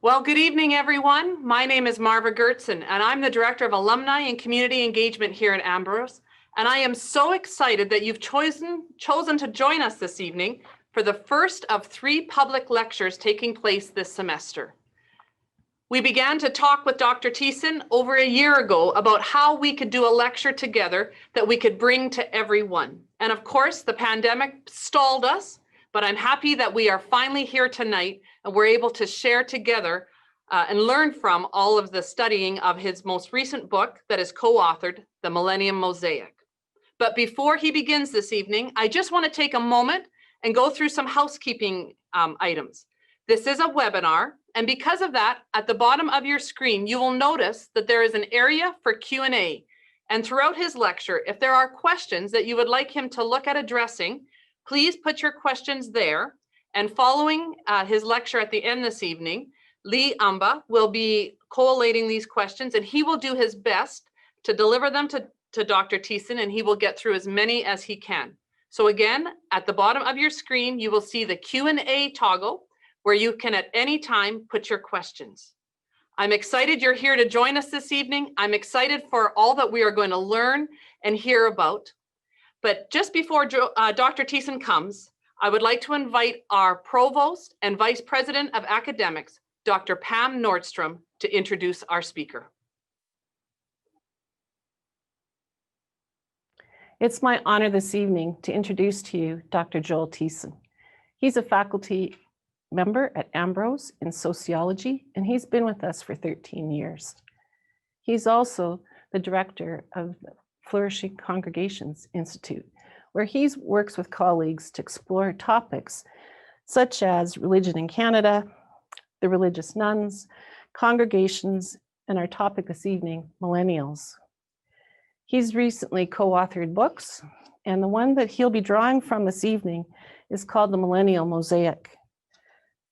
Well, good evening, everyone. My name is Marva Gertzen, and I'm the Director of Alumni and Community Engagement here at Ambrose. And I am so excited that you've chosen to join us this evening for the first of 3 public lectures taking place this semester. We began to talk with Dr. Thiessen over a year ago about how we could do a lecture together that we could bring to everyone. And of course, the pandemic stalled us, but I'm happy that we are finally here tonight and we're able to share together and learn from all of the studying of his most recent book that is co-authored, The Millennium Mosaic. But before he begins this evening, I just want to take a moment and go through some housekeeping items. This is a webinar, and because of that, at the bottom of your screen, you will notice that there is an area for Q&A. And throughout his lecture, if there are questions that you would like him to look at addressing, please put your questions there. And following his lecture at the end this evening, Lee Amba will be collating these questions, and he will do his best to deliver them to Dr. Thiessen, and he will get through as many as he can. So again, at the bottom of your screen, you will see the Q&A toggle where you can at any time put your questions. I'm excited you're here to join us this evening. I'm excited for all that we are going to learn and hear about. But just before Dr. Thiessen comes, I would like to invite our Provost and Vice President of Academics, Dr. Pam Nordstrom, to introduce our speaker. It's my honor this evening to introduce to you Dr. Joel Thiessen. He's a faculty member at Ambrose in sociology, and he's been with us for 13 years. He's also the director of the Flourishing Congregations Institute, where he works with colleagues to explore topics such as religion in Canada, the religious nuns, congregations, and our topic this evening, millennials. He's recently co-authored books, and the one that he'll be drawing from this evening is called The Millennial Mosaic.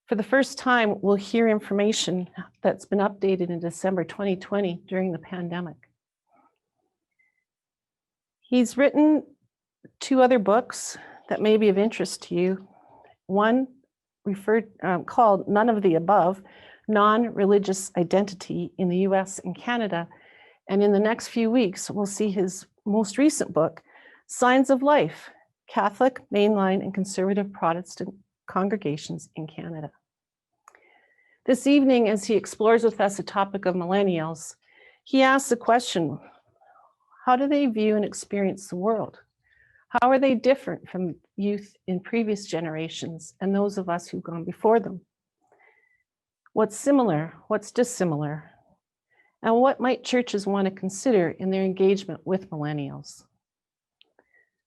For the first time, we'll hear information that's been updated in December 2020 during the pandemic. He's written 2 other books that may be of interest to you. One called None of the Above, Non-Religious Identity in the US and Canada. And in the next few weeks, we'll see his most recent book, Signs of Life, Catholic, Mainline, and Conservative Protestant Congregations in Canada. This evening, as he explores with us the topic of millennials, he asks the question, how do they view and experience the world? How are they different from youth in previous generations and those of us who've gone before them? What's similar? What's dissimilar? And what might churches want to consider in their engagement with millennials?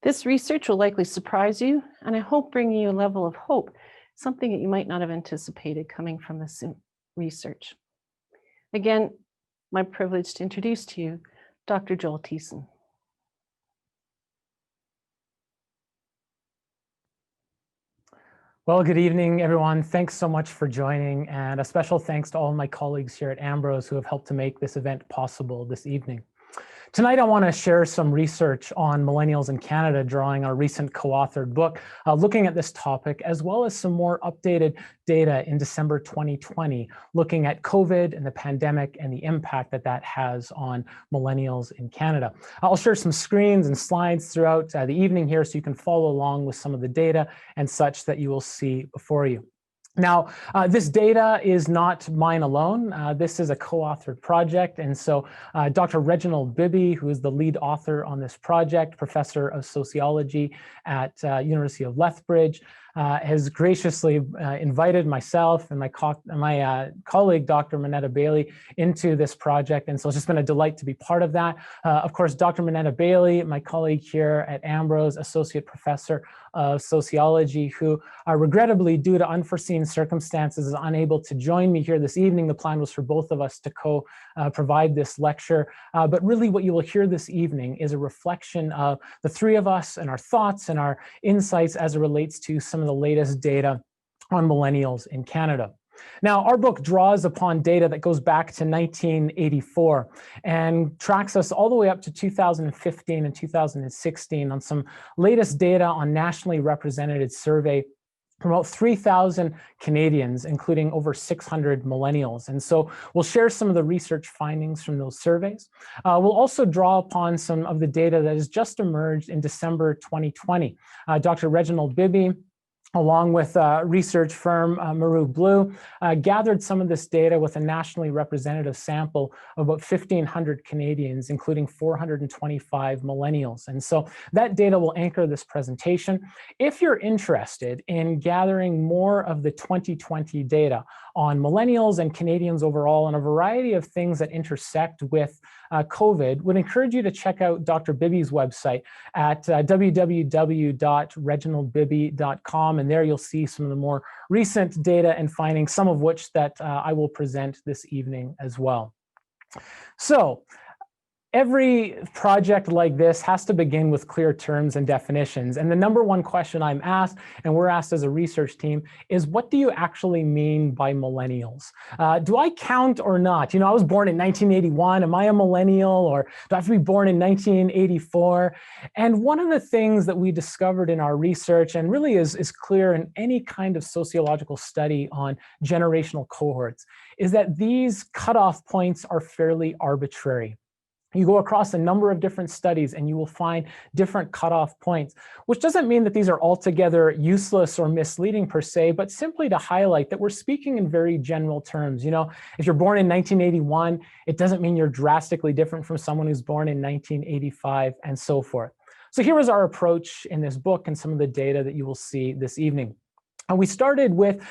This research will likely surprise you, and I hope bring you a level of hope, something that you might not have anticipated coming from this research. Again, my privilege to introduce to you Dr. Joel Thiessen. Well, good evening, everyone. Thanks so much for joining, and a special thanks to all my colleagues here at Ambrose who have helped to make this event possible this evening. Tonight, I want to share some research on millennials in Canada, drawing our recent co-authored book, looking at this topic, as well as some more updated data in December 2020, looking at COVID and the pandemic and the impact that that has on millennials in Canada. I'll share some screens and slides throughout the evening here so you can follow along with some of the data and such that you will see before you. Now, this data is not mine alone. This is a co-authored project. And so Dr. Reginald Bibby, who is the lead author on this project, professor of sociology at University of Lethbridge, has graciously invited myself and my colleague, Dr. Minetta Bailey, into this project. And so it's just been a delight to be part of that. Of course, Dr. Minetta Bailey, my colleague here at Ambrose, associate professor of sociology, who regrettably, due to unforeseen circumstances, is unable to join me here this evening. The plan was for both of us to provide this lecture. But really what you will hear this evening is a reflection of the 3 of us and our thoughts and our insights as it relates to some of the latest data on millennials in Canada. Now, our book draws upon data that goes back to 1984 and tracks us all the way up to 2015 and 2016 on some latest data on nationally represented survey from about 3,000 Canadians, including over 600 millennials. And so we'll share some of the research findings from those surveys. We'll also draw upon some of the data that has just emerged in December 2020. Dr. Reginald Bibby, along with research firm Maru Blue, gathered some of this data with a nationally representative sample of about 1,500 Canadians, including 425 millennials. And so that data will anchor this presentation. If you're interested in gathering more of the 2020 data on millennials and Canadians overall and a variety of things that intersect with COVID, would encourage you to check out Dr. Bibby's website at www.reginaldbibby.com, and there you'll see some of the more recent data and findings, some of which that I will present this evening as well. So, every project like this has to begin with clear terms and definitions. And the number one question I'm asked, and we're asked as a research team, is what do you actually mean by millennials? Do I count or not? You know, I was born in 1981. Am I a millennial, or do I have to be born in 1984? And one of the things that we discovered in our research, and really is clear in any kind of sociological study on generational cohorts, is that these cutoff points are fairly arbitrary. You go across a number of different studies and you will find different cutoff points, which doesn't mean that these are altogether useless or misleading per se, but simply to highlight that we're speaking in very general terms. You know, if you're born in 1981, it doesn't mean you're drastically different from someone who's born in 1985 and so forth. So here was our approach in this book and some of the data that you will see this evening. And we started with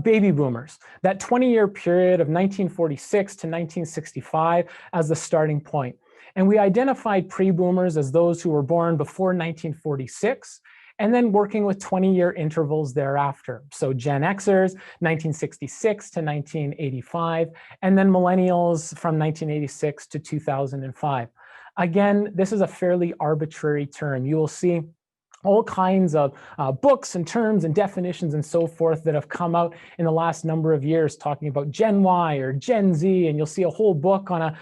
baby boomers, that 20-year period of 1946 to 1965 as the starting point. And we identified pre-boomers as those who were born before 1946, and then working with 20-year intervals thereafter. So Gen Xers, 1966 to 1985, and then millennials from 1986 to 2005. Again, this is a fairly arbitrary term. You will see all kinds of books and terms and definitions and so forth that have come out in the last number of years talking about Gen Y or Gen Z, and you'll see a whole book on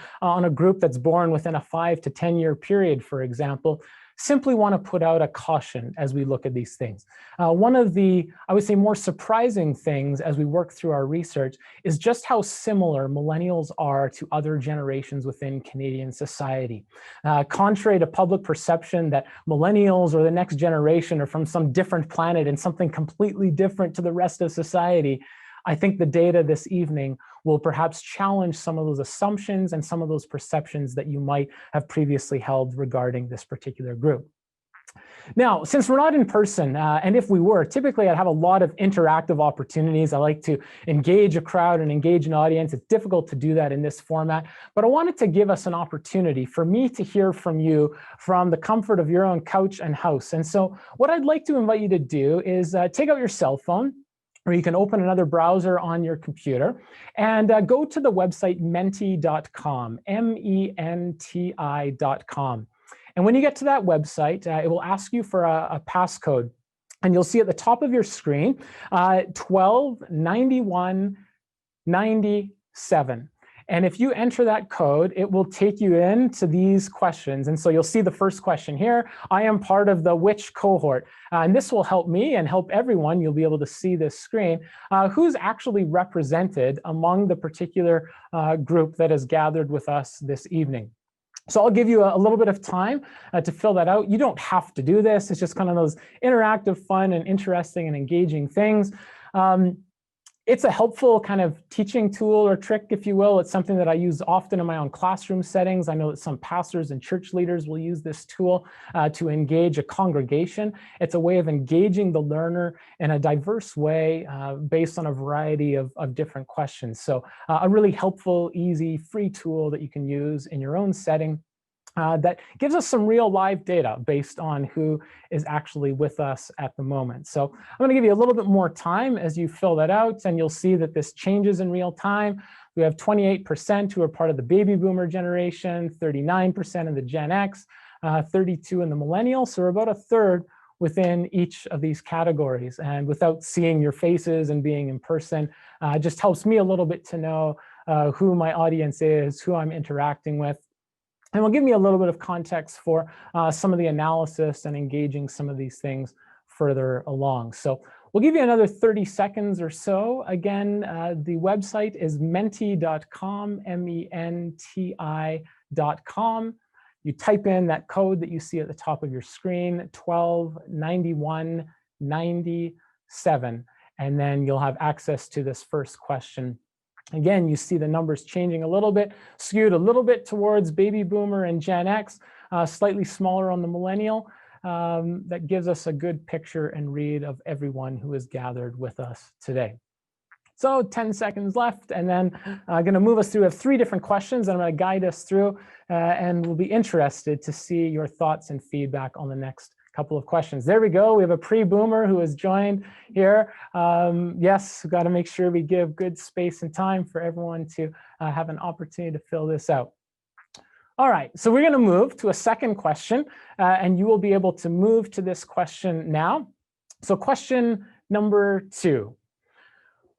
a group that's born within a 5 to 10 year period, for example. Simply want to put out a caution as we look at these things. One of the, I would say, more surprising things as we work through our research is just how similar millennials are to other generations within Canadian society. Contrary to public perception that millennials or the next generation are from some different planet and something completely different to the rest of society, I think the data this evening will perhaps challenge some of those assumptions and some of those perceptions that you might have previously held regarding this particular group. Now, since we're not in person, and if we were, typically I'd have a lot of interactive opportunities. I like to engage a crowd and engage an audience. It's difficult to do that in this format, but I wanted to give us an opportunity for me to hear from you from the comfort of your own couch and house. And so what I'd like to invite you to do is take out your cell phone, or you can open another browser on your computer and go to the website menti.com, MENTI.com. And when you get to that website, it will ask you for a passcode. And you'll see at the top of your screen, 129197. And if you enter that code, it will take you into these questions. And so you'll see the first question here. I am part of the which cohort? And this will help me and help everyone. You'll be able to see this screen. Who's actually represented among the particular group that has gathered with us this evening? So I'll give you a little bit of time to fill that out. You don't have to do this. It's just kind of those interactive, fun, and interesting and engaging things. It's a helpful kind of teaching tool or trick, if you will. It's something that I use often in my own classroom settings. I know that some pastors and church leaders will use this tool to engage a congregation. It's a way of engaging the learner in a diverse way based on a variety of different questions. So a really helpful, easy, free tool that you can use in your own setting. That gives us some real live data based on who is actually with us at the moment. So I'm going to give you a little bit more time as you fill that out, and you'll see that this changes in real time. We have 28% who are part of the baby boomer generation, 39% in the Gen X, 32% in the millennials. So we're about a third within each of these categories. And without seeing your faces and being in person, it just helps me a little bit to know who my audience is, who I'm interacting with. And will give me a little bit of context for some of the analysis and engaging some of these things further along. So We'll give you another 30 seconds or so. Again, the website is menti.com, MENTI.com. You type in that code that you see at the top of your screen, 129197, and then you'll have access to this first question. Again, you see the numbers changing a little bit, skewed a little bit towards baby boomer and Gen X, slightly smaller on the millennial. That gives us a good picture and read of everyone who is gathered with us today. So 10 seconds left, and then I'm going to move us through. We have 3 different questions that I'm going to guide us through, and we'll be interested to see your thoughts and feedback on the next couple of questions. There we go. We have a pre-boomer who has joined here. Yes, we've got to make sure we give good space and time for everyone to have an opportunity to fill this out. All right, so we're going to move to a second question, and you will be able to move to this question now. So question number 2.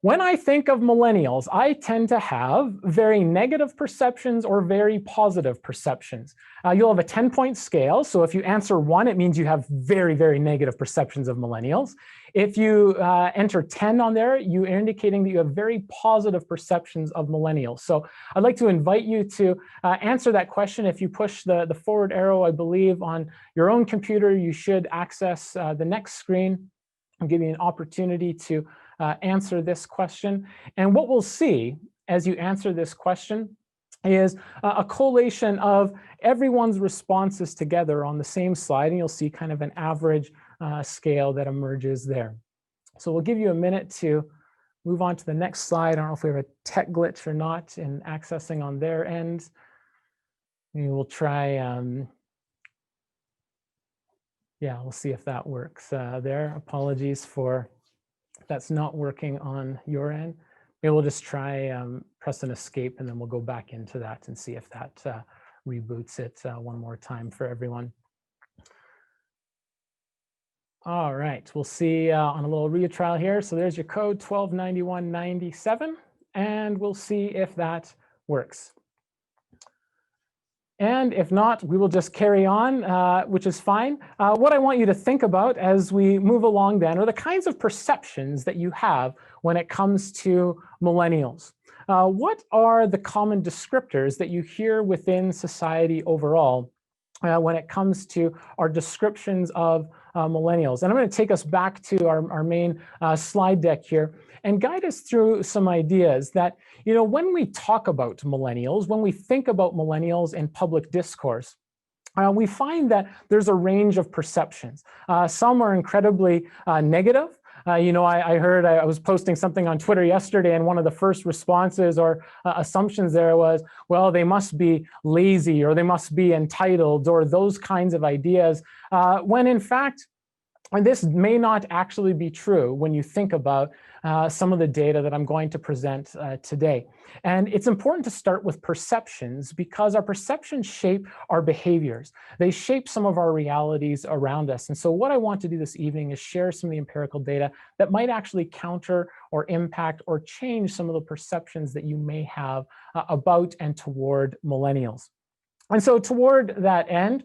When I think of millennials, I tend to have very negative perceptions or very positive perceptions. You'll have a 10-point scale. So if you answer 1, it means you have very, very negative perceptions of millennials. If you enter 10 on there, you're indicating that you have very positive perceptions of millennials. So I'd like to invite you to answer that question. If you push the forward arrow, I believe, on your own computer, you should access the next screen and give you an opportunity to answer this question. And what we'll see as you answer this question is a collation of everyone's responses together on the same slide, and you'll see kind of an average scale that emerges there. So we'll give you a minute to move on to the next slide. I don't know if we have a tech glitch or not in accessing on their end. Maybe we'll try, yeah, we'll see if that works there. Apologies for that's not working on your end. Maybe we'll just try press an escape, and then we'll go back into that and see if that reboots it one more time for everyone. All right, we'll see on a little retrial here. So there's your code 129197, and we'll see if that works. And if not, we will just carry on, which is fine. What I want you to think about as we move along then are the kinds of perceptions that you have when it comes to millennials. What are the common descriptors that you hear within society overall when it comes to our descriptions of millennials? And I'm going to take us back to our main slide deck here and guide us through some ideas that, you know, when we talk about millennials, when we think about millennials in public discourse, we find that there's a range of perceptions. Some are incredibly negative. You know, I heard, I was posting something on Twitter yesterday, and one of the first responses or assumptions there was, well, they must be lazy, or they must be entitled, or those kinds of ideas, when in fact, and this may not actually be true when you think about some of the data that I'm going to present today. And it's important to start with perceptions because our perceptions shape our behaviors. They shape some of our realities around us. And so what I want to do this evening is share some of the empirical data that might actually counter or impact or change some of the perceptions that you may have about and toward millennials. And so toward that end,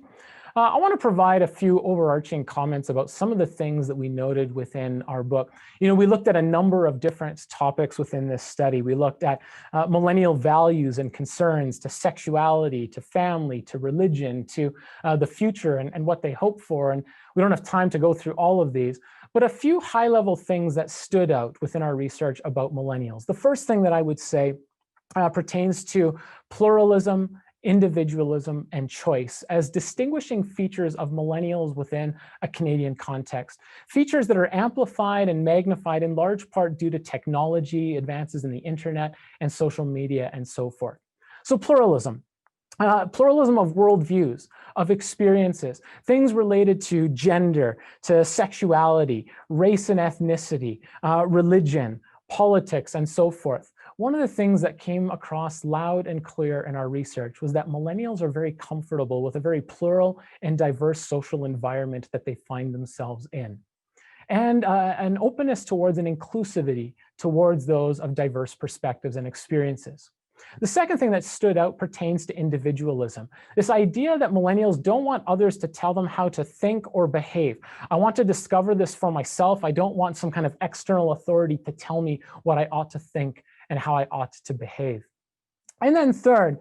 I want to provide a few overarching comments about some of the things that we noted within our book. You know, we looked at a number of different topics within this study. We looked at millennial values and concerns, to sexuality, to family, to religion, to the future and what they hope for. And we don't have time to go through all of these, but a few high-level things that stood out within our research about millennials. The first thing that I would say pertains to pluralism, individualism, and choice as distinguishing features of millennials within a Canadian context. Features that are amplified and magnified in large part due to technology, advances in the internet and social media and so forth. So pluralism. Pluralism of worldviews, of experiences, things related to gender, to sexuality, race and ethnicity, religion, politics, and so forth. One of the things that came across loud and clear in our research was that millennials are very comfortable with a very plural and diverse social environment that they find themselves in. And an openness towards an inclusivity towards those of diverse perspectives and experiences. The second thing that stood out pertains to individualism. This idea that millennials don't want others to tell them how to think or behave. I want to discover this for myself. I don't want some kind of external authority to tell me what I ought to think and how I ought to behave. And then third,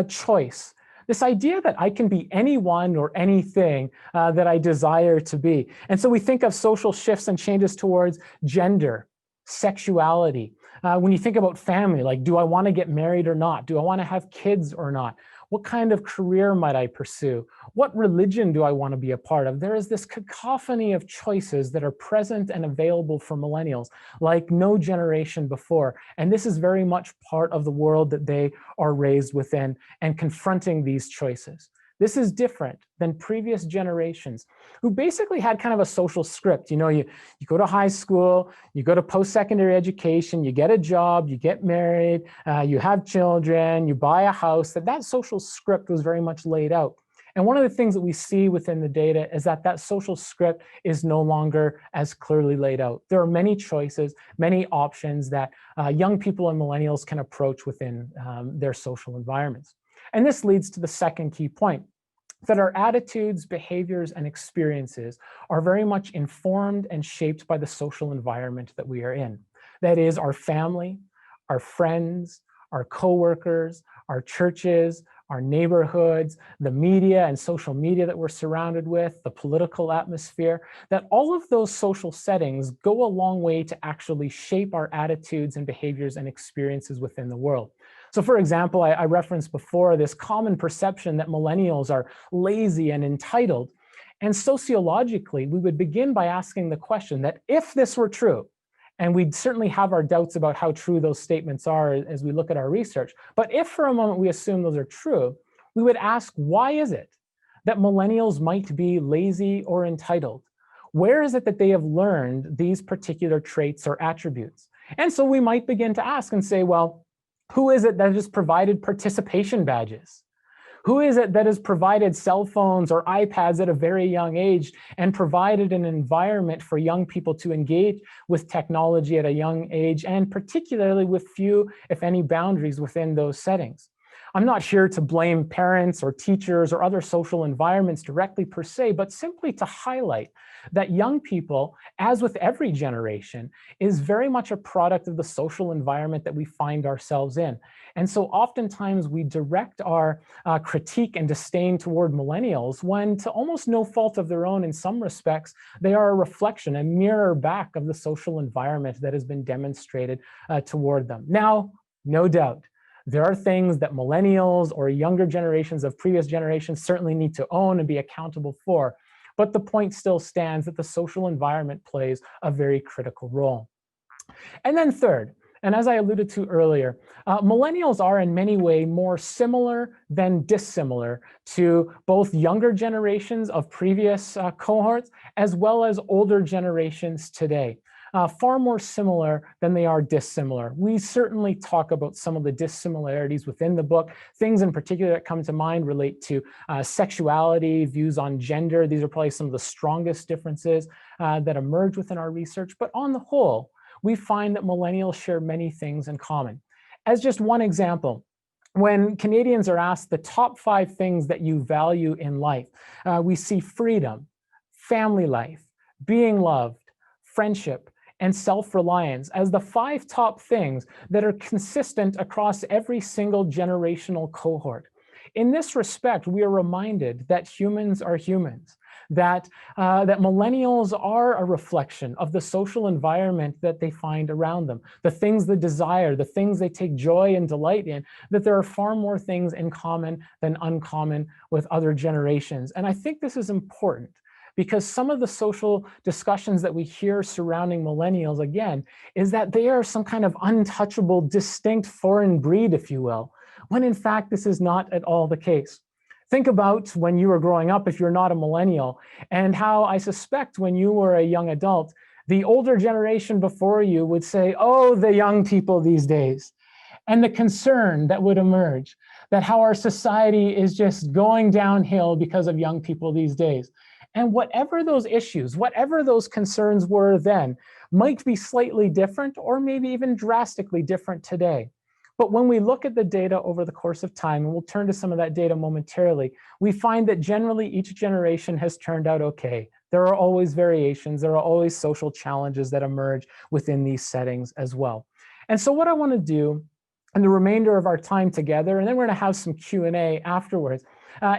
choice. This idea that I can be anyone or anything that I desire to be. And so we think of social shifts and changes towards gender, sexuality. When you think about family, like, do I want to get married or not? Do I want to have kids or not? What kind of career might I pursue? What religion do I want to be a part of? There is this cacophony of choices that are present and available for millennials like no generation before. And this is very much part of the world that they are raised within and confronting these choices. This is different than previous generations who basically had kind of a social script. You know, you go to high school, you go to post-secondary education, you get a job, you get married, you have children, you buy a house. That social script was very much laid out. And one of the things that we see within the data is that that social script is no longer as clearly laid out. There are many choices, many options that young people and millennials can approach within their social environments. And this leads to the second key point, that our attitudes, behaviors, and experiences are very much informed and shaped by the social environment that we are in. That is our family, our friends, our coworkers, our churches, our neighborhoods, the media and social media that we're surrounded with, the political atmosphere, that all of those social settings go a long way to actually shape our attitudes and behaviors and experiences within the world. So for example, I referenced before this common perception that millennials are lazy and entitled. And sociologically, we would begin by asking the question that if this were true, and we'd certainly have our doubts about how true those statements are as we look at our research, but if for a moment we assume those are true, we would ask, why is it that millennials might be lazy or entitled? Where is it that they have learned these particular traits or attributes? And so we might begin to ask and say, well, who is it that has provided participation badges? Who is it that has provided cell phones or iPads at a very young age and provided an environment for young people to engage with technology at a young age, and particularly with few, if any, boundaries within those settings? I'm not here to blame parents or teachers or other social environments directly per se, but simply to highlight that young people, as with every generation, is very much a product of the social environment that we find ourselves in. And so oftentimes we direct our critique and disdain toward millennials when, to almost no fault of their own in some respects, they are a reflection, a mirror back of the social environment that has been demonstrated toward them. Now, no doubt, there are things that millennials or younger generations of previous generations certainly need to own and be accountable for. But the point still stands that the social environment plays a very critical role. And then third, and as I alluded to earlier, millennials are in many ways more similar than dissimilar to both younger generations of previous cohorts as well as older generations today. Far more similar than they are dissimilar. We certainly talk about some of the dissimilarities within the book. Things in particular that come to mind relate to sexuality, views on gender. These are probably some of the strongest differences that emerge within our research. But on the whole, we find that millennials share many things in common. As just one example, when Canadians are asked the top 5 things that you value in life, we see freedom, family life, being loved, friendship, and self-reliance as the 5 top things that are consistent across every single generational cohort. In this respect, we are reminded that humans are humans, that millennials are a reflection of the social environment that they find around them, the things they desire, the things they take joy and delight in, that there are far more things in common than uncommon with other generations. And I think this is important, because some of the social discussions that we hear surrounding millennials, again, is that they are some kind of untouchable, distinct foreign breed, if you will, when in fact this is not at all the case. Think about when you were growing up, if you're not a millennial, and how I suspect when you were a young adult, the older generation before you would say, oh, the young people these days. And the concern that would emerge, that how our society is just going downhill because of young people these days. And whatever those issues, whatever those concerns were then, might be slightly different or maybe even drastically different today. But when we look at the data over the course of time, and we'll turn to some of that data momentarily, we find that generally each generation has turned out okay. There are always variations, there are always social challenges that emerge within these settings as well. And so what I want to do in the remainder of our time together, and then we're going to have some Q&A afterwards,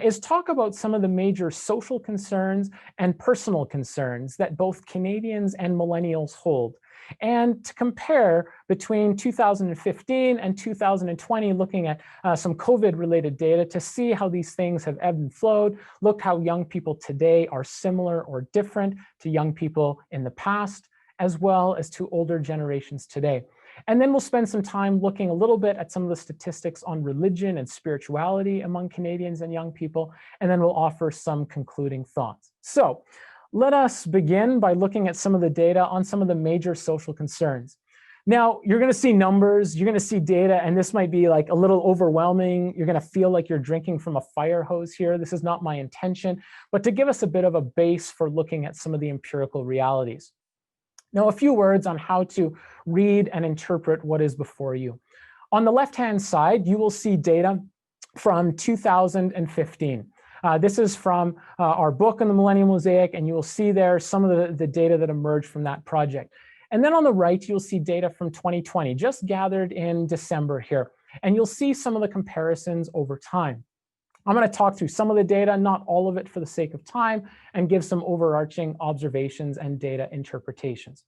is talk about some of the major social concerns and personal concerns that both Canadians and millennials hold, and to compare between 2015 and 2020, looking at some COVID-related data to see how these things have ebbed and flowed, look how young people today are similar or different to young people in the past, as well as to older generations today. And then we'll spend some time looking a little bit at some of the statistics on religion and spirituality among Canadians and young people, and then we'll offer some concluding thoughts. So let us begin by looking at some of the data on some of the major social concerns. Now, you're going to see numbers, you're going to see data, and this might be like a little overwhelming. You're going to feel like you're drinking from a fire hose here. This is not my intention, but to give us a bit of a base for looking at some of the empirical realities. Now, a few words on how to read and interpret what is before you. On the left-hand side, you will see data from 2015. This is from our book on the Millennial Mosaic, and you will see there some of the data that emerged from that project. And then on the right, you'll see data from 2020, just gathered in December here. And you'll see some of the comparisons over time. I'm going to talk through some of the data, not all of it for the sake of time, and give some overarching observations and data interpretations.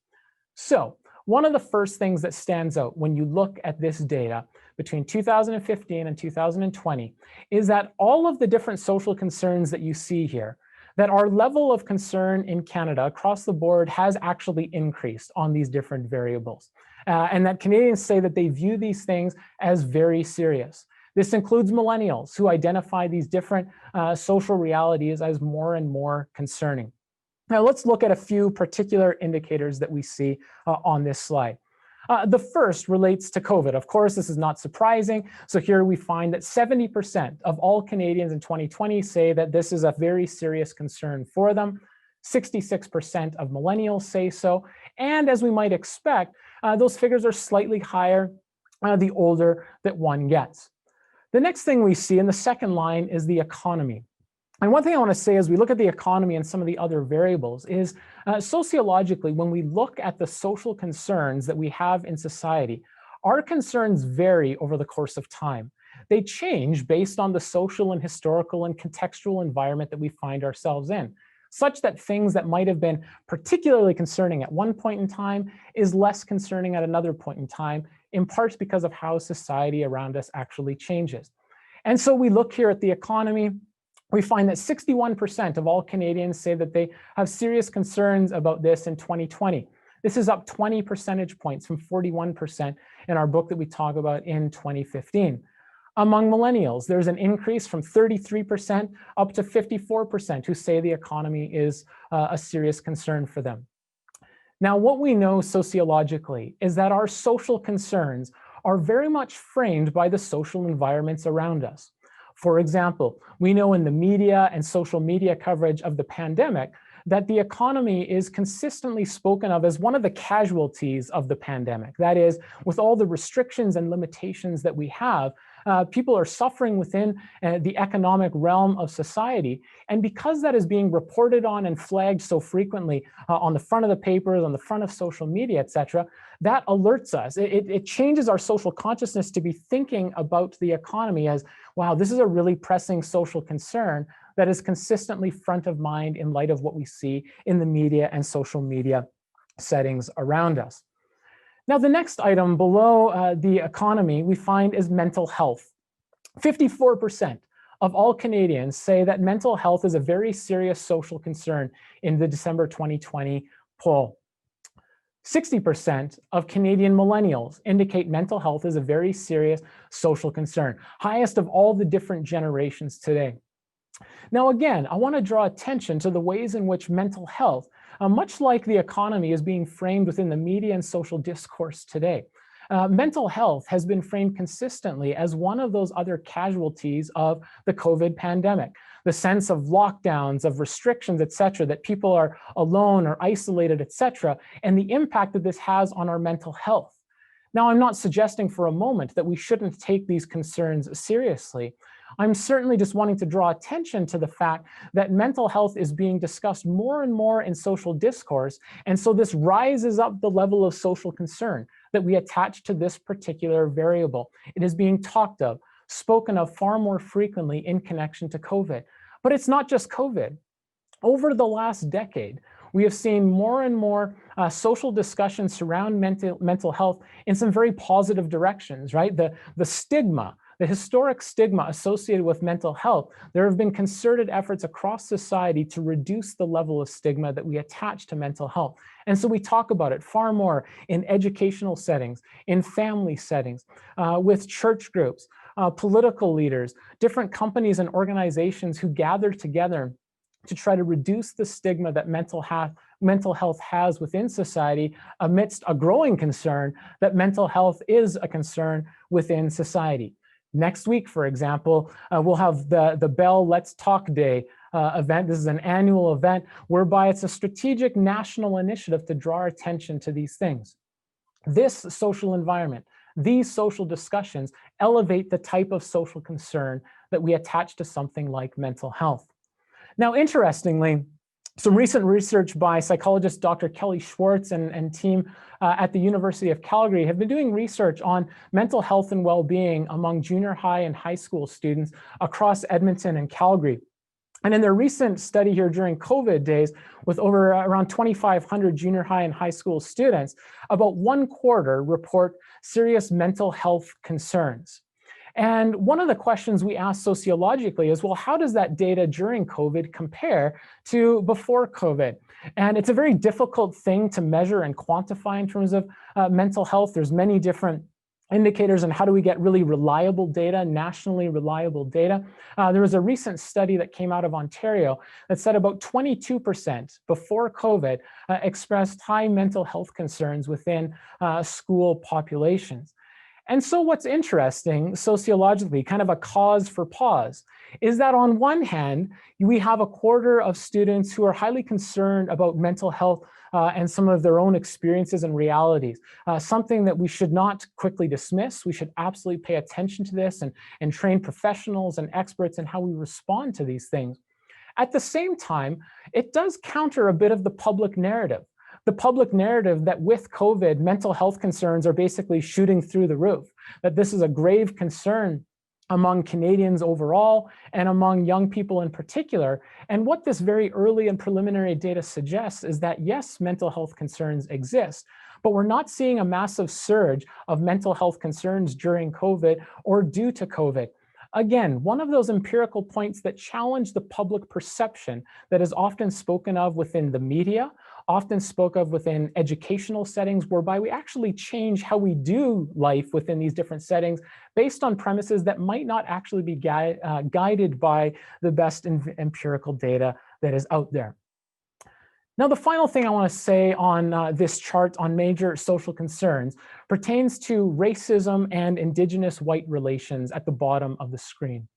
So one of the first things that stands out when you look at this data between 2015 and 2020 is that all of the different social concerns that you see here, that our level of concern in Canada across the board has actually increased on these different variables. And that Canadians say that they view these things as very serious. This includes millennials who identify these different social realities as more and more concerning. Now let's look at a few particular indicators that we see on this slide. The first relates to COVID. Of course, this is not surprising. So here we find that 70% of all Canadians in 2020 say that this is a very serious concern for them. 66% of millennials say so. And as we might expect, those figures are slightly higher the older that one gets. The next thing we see in the second line is the economy. And one thing I want to say as we look at the economy and some of the other variables is sociologically, when we look at the social concerns that we have in society, our concerns vary over the course of time. They change based on the social and historical and contextual environment that we find ourselves in, such that things that might have been particularly concerning at one point in time is less concerning at another point in time, in part because of how society around us actually changes. And so we look here at the economy, we find that 61% of all Canadians say that they have serious concerns about this in 2020. This is up 20 percentage points from 41% in our book that we talk about in 2015. Among millennials, there's an increase from 33% up to 54% who say the economy is a serious concern for them. Now, what we know sociologically is that our social concerns are very much framed by the social environments around us. For example, we know in the media and social media coverage of the pandemic that the economy is consistently spoken of as one of the casualties of the pandemic. That is, with all the restrictions and limitations that we have, people are suffering within the economic realm of society. And because that is being reported on and flagged so frequently on the front of the papers, on the front of social media, et cetera, that alerts us. It changes our social consciousness to be thinking about the economy as, wow, this is a really pressing social concern that is consistently front of mind in light of what we see in the media and social media settings around us. Now, the next item below the economy we find is mental health. 54% of all Canadians say that mental health is a very serious social concern in the December 2020 poll. 60% of Canadian millennials indicate mental health is a very serious social concern, highest of all the different generations today. Now, again, I want to draw attention to the ways in which mental health, much like the economy, is being framed within the media and social discourse today. Mental health has been framed consistently as one of those other casualties of the COVID pandemic. The sense of lockdowns, of restrictions, et cetera, that people are alone or isolated, et cetera, and the impact that this has on our mental health. Now, I'm not suggesting for a moment that we shouldn't take these concerns seriously. I'm certainly just wanting to draw attention to the fact that mental health is being discussed more and more in social discourse, and so this rises up the level of social concern that we attach to this particular variable. It is being talked of, spoken of far more frequently in connection to COVID. But it's not just COVID. Over the last decade, we have seen more and more social discussions surround mental health in some very positive directions, right? The stigma, the historic stigma associated with mental health, there have been concerted efforts across society to reduce the level of stigma that we attach to mental health. And so we talk about it far more in educational settings, in family settings, with church groups, political leaders, different companies and organizations who gather together to try to reduce the stigma that mental health has within society, amidst a growing concern that mental health is a concern within society. Next week, for example, we'll have the Bell Let's Talk Day event. This is an annual event whereby it's a strategic national initiative to draw our attention to these things. This social environment, these social discussions elevate the type of social concern that we attach to something like mental health. Now, interestingly, some recent research by psychologist Dr. Kelly Schwartz and team at the University of Calgary have been doing research on mental health and well-being among junior high and high school students across Edmonton and Calgary. And in their recent study here during COVID days, with over around 2,500 junior high and high school students, about 1/4 report serious mental health concerns. And one of the questions we asked sociologically is, well, how does that data during COVID compare to before COVID? And it's a very difficult thing to measure and quantify in terms of mental health. There's many different indicators on how do we get really reliable data, nationally reliable data. There was a recent study that came out of Ontario that said about 22% before COVID expressed high mental health concerns within school populations. And so what's interesting sociologically, kind of a cause for pause, is that on one hand, we have 1/4 of students who are highly concerned about mental health and some of their own experiences and realities, something that we should not quickly dismiss. We should absolutely pay attention to this and train professionals and experts in how we respond to these things. At the same time, it does counter a bit of the public narrative. The public narrative that with COVID, mental health concerns are basically shooting through the roof, that this is a grave concern among Canadians overall and among young people in particular. And what this very early and preliminary data suggests is that yes, mental health concerns exist, but we're not seeing a massive surge of mental health concerns during COVID or due to COVID. Again, one of those empirical points that challenge the public perception that is often spoken of within the media, often spoke of within educational settings, whereby we actually change how we do life within these different settings based on premises that might not actually be guided by the best empirical data that is out there. Now, the final thing I want to say on this chart on major social concerns pertains to racism and Indigenous white relations at the bottom of the screen.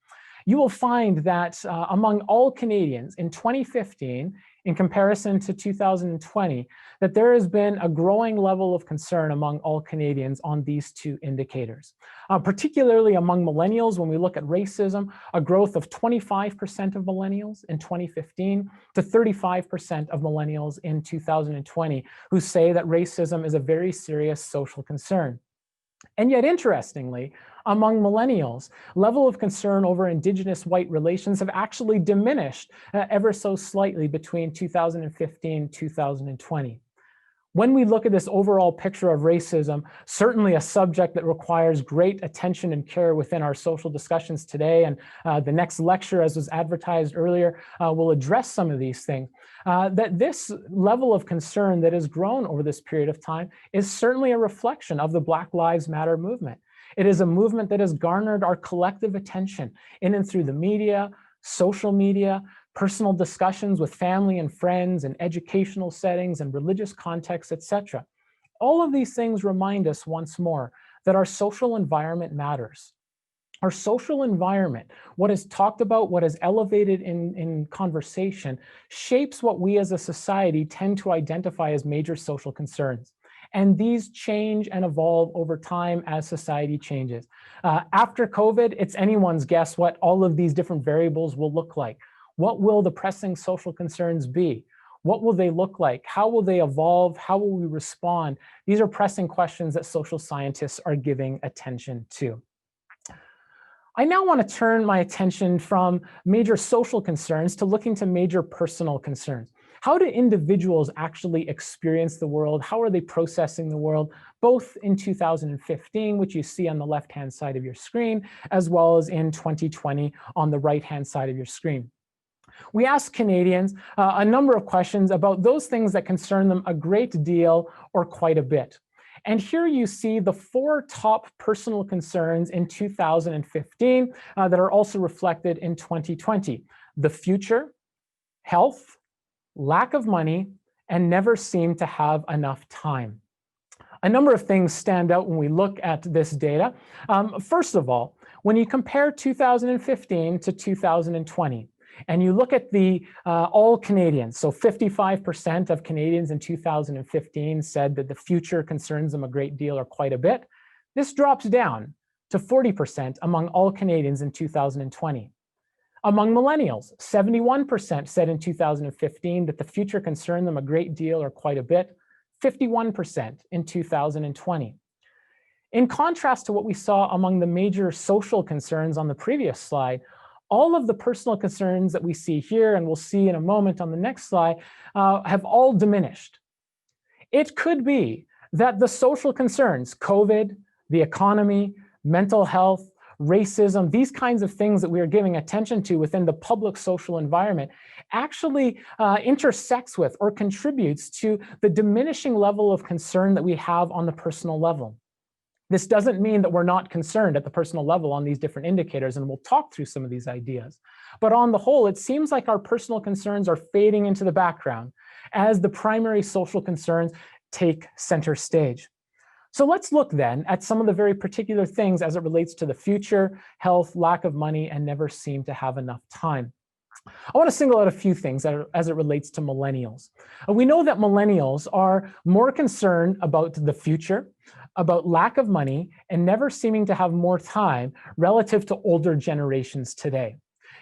You will find that among all Canadians in 2015, in comparison to 2020, that there has been a growing level of concern among all Canadians on these two indicators. Particularly among millennials, when we look at racism, a growth of 25% of millennials in 2015 to 35% of millennials in 2020, who say that racism is a very serious social concern. And yet, interestingly, among millennials, level of concern over Indigenous white relations have actually diminished ever so slightly between 2015 and 2020. When we look at this overall picture of racism, certainly a subject that requires great attention and care within our social discussions today, and the next lecture, as was advertised earlier, will address some of these things, that this level of concern that has grown over this period of time is certainly a reflection of the Black Lives Matter movement. It is a movement that has garnered our collective attention in and through the media, social media, personal discussions with family and friends and educational settings and religious contexts, etc. All of these things remind us once more that our social environment matters. Our social environment, what is talked about, what is elevated in conversation, shapes what we as a society tend to identify as major social concerns. And these change and evolve over time as society changes. After COVID, it's anyone's guess what all of these different variables will look like. What will the pressing social concerns be? What will they look like? How will they evolve? How will we respond? These are pressing questions that social scientists are giving attention to. I now want to turn my attention from major social concerns to looking to major personal concerns. How do individuals actually experience the world? How are they processing the world, both in 2015, which you see on the left-hand side of your screen, as well as in 2020 on the right-hand side of your screen? We asked Canadians a number of questions about those things that concern them a great deal or quite a bit. And here you see the 4 top personal concerns in 2015 that are also reflected in 2020. The future, health, lack of money, and never seem to have enough time. A number of things stand out when we look at this data. First of all, when you compare 2015 to 2020, and you look at the all Canadians, so 55% of Canadians in 2015 said that the future concerns them a great deal or quite a bit. This drops down to 40% among all Canadians in 2020. Among millennials, 71% said in 2015 that the future concerned them a great deal or quite a bit, 51% in 2020. In contrast to what we saw among the major social concerns on the previous slide, all of the personal concerns that we see here, and we'll see in a moment on the next slide, have all diminished. It could be that the social concerns, COVID, the economy, mental health, racism, these kinds of things that we are giving attention to within the public social environment actually intersects with or contributes to the diminishing level of concern that we have on the personal level. This doesn't mean that we're not concerned at the personal level on these different indicators, and we'll talk through some of these ideas. But on the whole, it seems like our personal concerns are fading into the background as the primary social concerns take center stage. So let's look then at some of the very particular things as it relates to the future, health, lack of money, and never seem to have enough time. I want to single out a few things as it relates to millennials. We know that millennials are more concerned about the future, about lack of money, and never seeming to have more time relative to older generations today.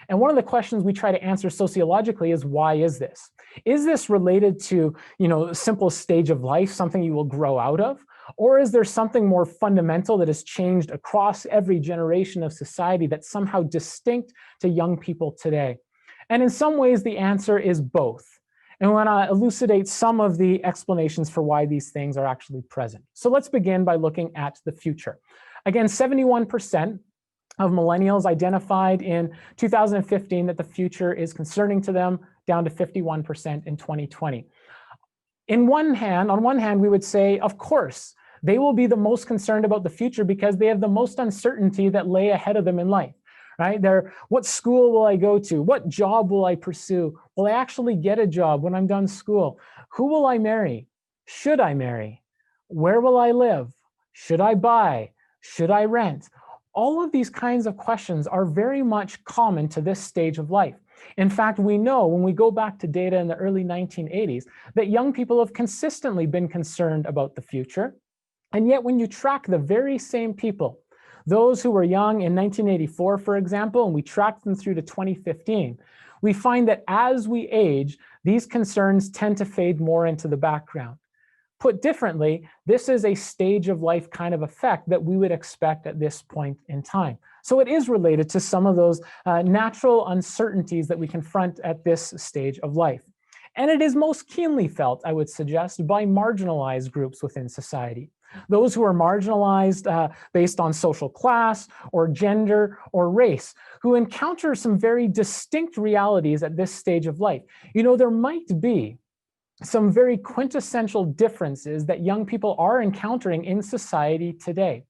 And one of the questions we try to answer sociologically is, why is this? Is this related to, the simple stage of life, something you will grow out of? Or is there something more fundamental that has changed across every generation of society that's somehow distinct to young people today? And in some ways, the answer is both. And I want to elucidate some of the explanations for why these things are actually present. So let's begin by looking at the future. Again, 71% of millennials identified in 2015 that the future is concerning to them, down to 51% in 2020. On one hand, we would say, of course, they will be the most concerned about the future because they have the most uncertainty that lay ahead of them in life. Right? What school will I go to? What job will I pursue? Will I actually get a job when I'm done school? Who will I marry? Should I marry? Where will I live? Should I buy? Should I rent? All of these kinds of questions are very much common to this stage of life. In fact, we know when we go back to data in the early 1980s that young people have consistently been concerned about the future. And yet when you track the very same people, those who were young in 1984, for example, and we tracked them through to 2015, we find that as we age, these concerns tend to fade more into the background. Put differently, this is a stage of life kind of effect that we would expect at this point in time. So it is related to some of those natural uncertainties that we confront at this stage of life. And it is most keenly felt, I would suggest, by marginalized groups within society. Those who are marginalized based on social class or gender or race, who encounter some very distinct realities at this stage of life. There might be some very quintessential differences that young people are encountering in society today.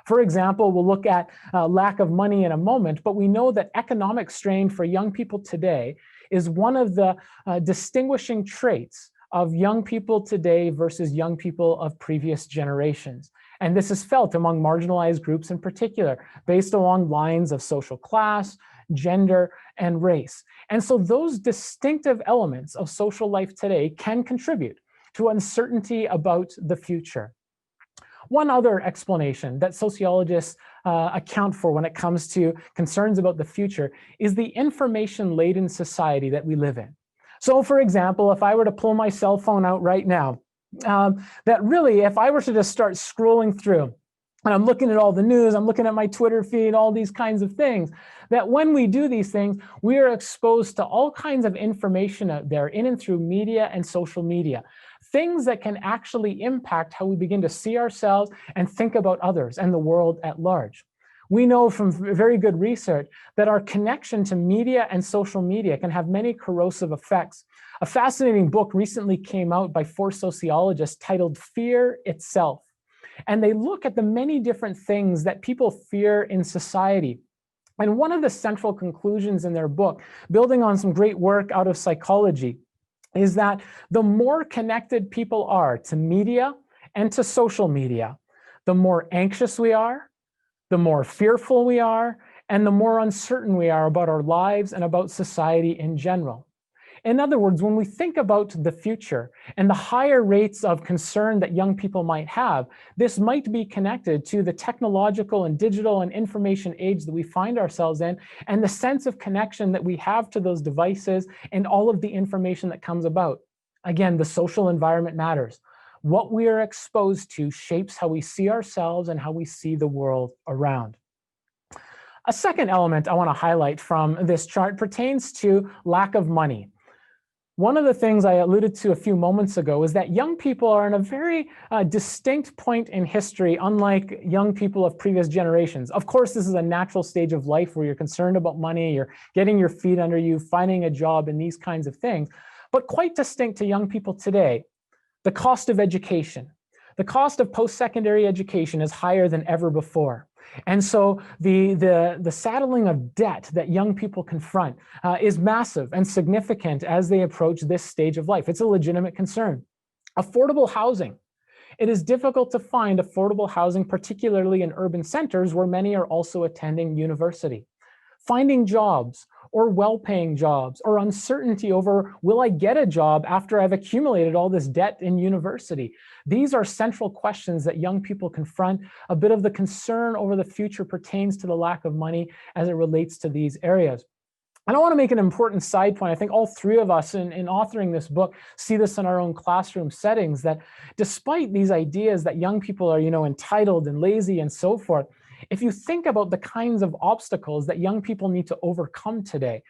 For example, we'll look at lack of money in a moment, but we know that economic strain for young people today is one of the distinguishing traits of young people today versus young people of previous generations. And this is felt among marginalized groups in particular, based along lines of social class, gender, and race. And so those distinctive elements of social life today can contribute to uncertainty about the future. One other explanation that sociologists account for when it comes to concerns about the future is the information-laden society that we live in. So for example, if I were to pull my cell phone out right now, that really, if I were to just start scrolling through, and I'm looking at all the news, I'm looking at my Twitter feed, all these kinds of things, that when we do these things, we are exposed to all kinds of information out there in and through media and social media. Things that can actually impact how we begin to see ourselves and think about others and the world at large. We know from very good research that our connection to media and social media can have many corrosive effects. A fascinating book recently came out by 4 sociologists titled Fear Itself. And they look at the many different things that people fear in society. And one of the central conclusions in their book, building on some great work out of psychology, is that the more connected people are to media and to social media, the more anxious we are, the more fearful we are, and the more uncertain we are about our lives and about society in general. In other words, when we think about the future and the higher rates of concern that young people might have, this might be connected to the technological and digital and information age that we find ourselves in, and the sense of connection that we have to those devices and all of the information that comes about. Again, the social environment matters. What we are exposed to shapes how we see ourselves and how we see the world around. A second element I want to highlight from this chart pertains to lack of money. One of the things I alluded to a few moments ago is that young people are in a very distinct point in history, unlike young people of previous generations. Of course, this is a natural stage of life where you're concerned about money, you're getting your feet under you, finding a job, and these kinds of things. But quite distinct to young people today, the cost of education. The cost of post-secondary education is higher than ever before. And so the saddling of debt that young people confront is massive and significant as they approach this stage of life. It's a legitimate concern. Affordable housing. It is difficult to find affordable housing, particularly in urban centers where many are also attending university. Finding jobs or well-paying jobs, or uncertainty over, will I get a job after I've accumulated all this debt in university? These are central questions that young people confront. A bit of the concern over the future pertains to the lack of money as it relates to these areas. And I want to make an important side point. I think all 3 of us in authoring this book see this in our own classroom settings, that despite these ideas that young people are, entitled and lazy and so forth, if you think about the kinds of obstacles that young people need to overcome today,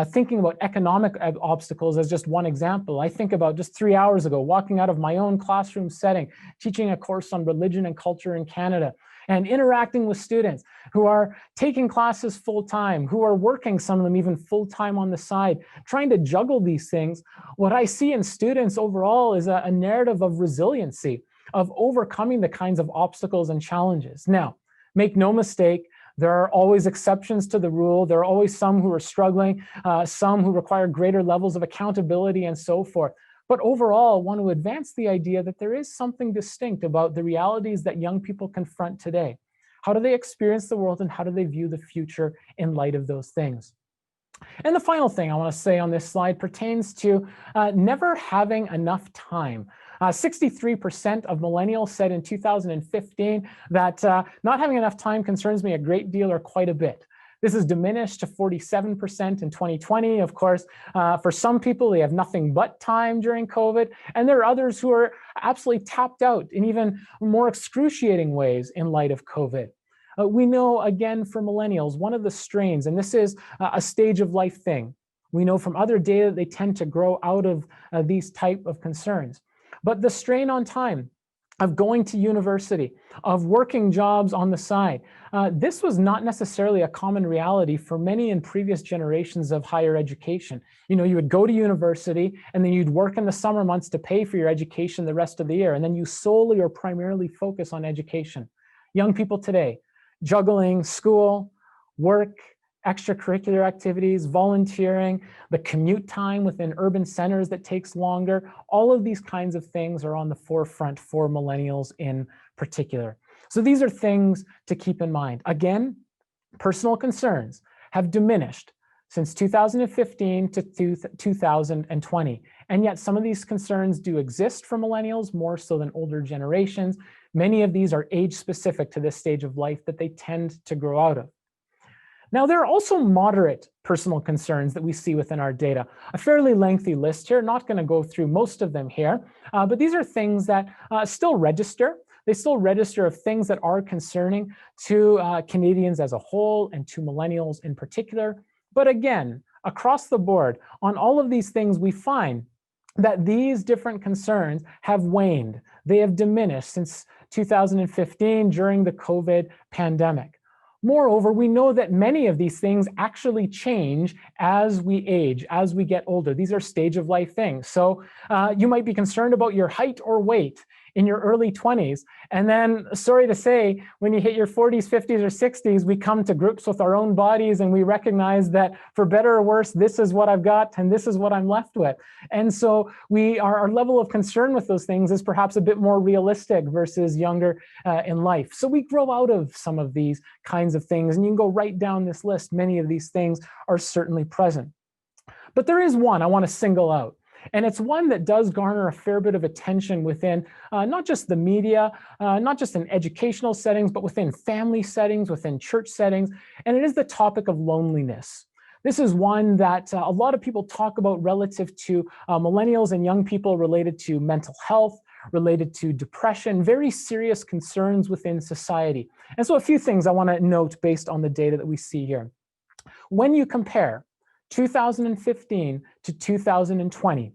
thinking about economic obstacles as just one example, I think about just 3 hours ago, walking out of my own classroom setting, teaching a course on religion and culture in Canada, and interacting with students who are taking classes full-time, who are working, some of them even full-time on the side, trying to juggle these things. What I see in students overall is a narrative of resiliency, of overcoming the kinds of obstacles and challenges. Now, make no mistake, there are always exceptions to the rule. There are always some who are struggling, some who require greater levels of accountability and so forth. But overall, I want to advance the idea that there is something distinct about the realities that young people confront today. How do they experience the world and how do they view the future in light of those things? And the final thing I want to say on this slide pertains to never having enough time. 63% of millennials said in 2015 that not having enough time concerns me a great deal or quite a bit. This has diminished to 47% in 2020. Of course, for some people, they have nothing but time during COVID. And there are others who are absolutely tapped out in even more excruciating ways in light of COVID. We know, again, for millennials, one of the strains, and this is a stage of life thing, we know from other data that they tend to grow out of these type of concerns. But the strain on time of going to university, of working jobs on the side, this was not necessarily a common reality for many in previous generations of higher education. You would go to university and then you'd work in the summer months to pay for your education the rest of the year, and then you solely or primarily focus on education. Young people today, juggling school, work, extracurricular activities, volunteering, the commute time within urban centers that takes longer, all of these kinds of things are on the forefront for millennials in particular. So these are things to keep in mind. Again, personal concerns have diminished since 2015 to 2020. And yet some of these concerns do exist for millennials more so than older generations. Many of these are age specific to this stage of life that they tend to grow out of. Now, there are also moderate personal concerns that we see within our data. A fairly lengthy list here, not going to go through most of them here, but these are things that still register. They still register of things that are concerning to Canadians as a whole and to millennials in particular. But again, across the board, on all of these things, we find that these different concerns have waned. They have diminished since 2015 during the COVID pandemic. Moreover, we know that many of these things actually change as we age, as we get older. These are stage of life things. So you might be concerned about your height or weight in your early 20s. And then, sorry to say, when you hit your 40s, 50s, or 60s, we come to grips with our own bodies and we recognize that for better or worse, this is what I've got and this is what I'm left with. And so our level of concern with those things is perhaps a bit more realistic versus younger in life. So we grow out of some of these kinds of things, and you can go right down this list. Many of these things are certainly present. But there is one I want to single out. And it's one that does garner a fair bit of attention within not just the media, not just in educational settings, but within family settings, within church settings, and it is the topic of loneliness. This is one that a lot of people talk about relative to millennials and young people, related to mental health, related to depression, very serious concerns within society. And so a few things I want to note based on the data that we see here. When you compare 2015 to 2020,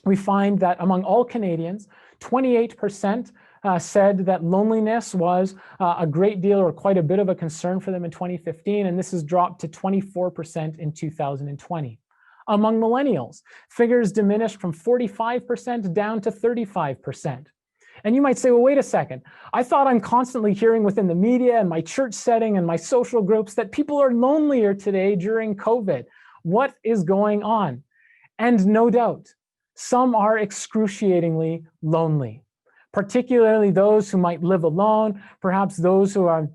we find that among all Canadians, 28% said that loneliness was a great deal or quite a bit of a concern for them in 2015, and this has dropped to 24% in 2020. Among millennials, figures diminished from 45% down to 35%. And you might say, well, wait a second. I thought I'm constantly hearing within the media and my church setting and my social groups that people are lonelier today during COVID. What is going on? And no doubt, some are excruciatingly lonely, particularly those who might live alone, perhaps those who are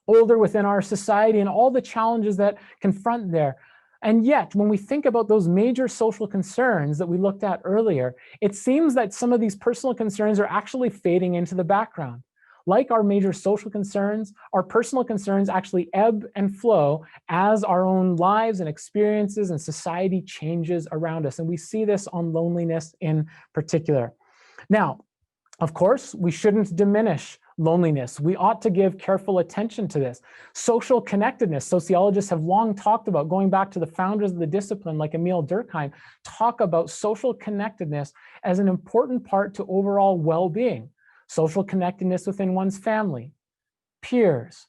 older within our society and all the challenges that confront there. And yet, when we think about those major social concerns that we looked at earlier, it seems that some of these personal concerns are actually fading into the background. Like our major social concerns, our personal concerns actually ebb and flow as our own lives and experiences and society changes around us. And we see this on loneliness in particular. Now, of course, we shouldn't diminish loneliness. We ought to give careful attention to this. Social connectedness, sociologists have long talked about, going back to the founders of the discipline like Emil Durkheim, talk about social connectedness as an important part to overall well-being. Social connectedness within one's family, peers,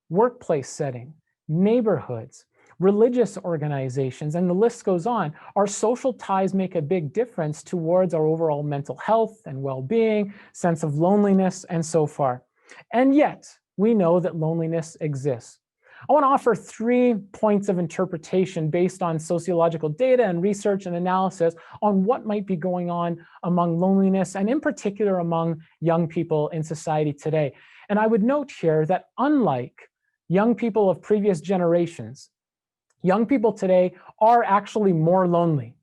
workplace setting, neighborhoods, religious organizations, and the list goes on. Our social ties make a big difference towards our overall mental health and well-being, sense of loneliness, and so far. And yet, we know that loneliness exists. I want to offer 3 points of interpretation based on sociological data and research and analysis on what might be going on among loneliness, and in particular among young people in society today. And I would note here that unlike young people of previous generations, young people today are actually more lonely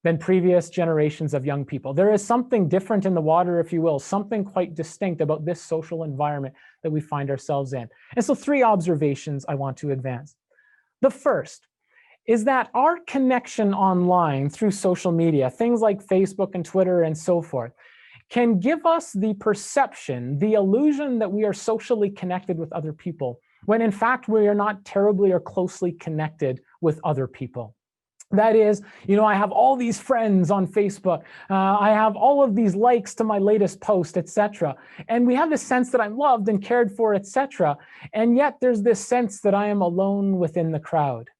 than previous generations of young people. There is something different in the water, if you will, something quite distinct about this social environment that we find ourselves in. And so 3 observations I want to advance. The first is that our connection online through social media, things like Facebook and Twitter and so forth, can give us the perception, the illusion that we are socially connected with other people, when in fact we are not terribly or closely connected with other people. That is, I have all these friends on Facebook, I have all of these likes to my latest post, etc. And we have this sense that I'm loved and cared for, etc. And yet there's this sense that I am alone within the crowd.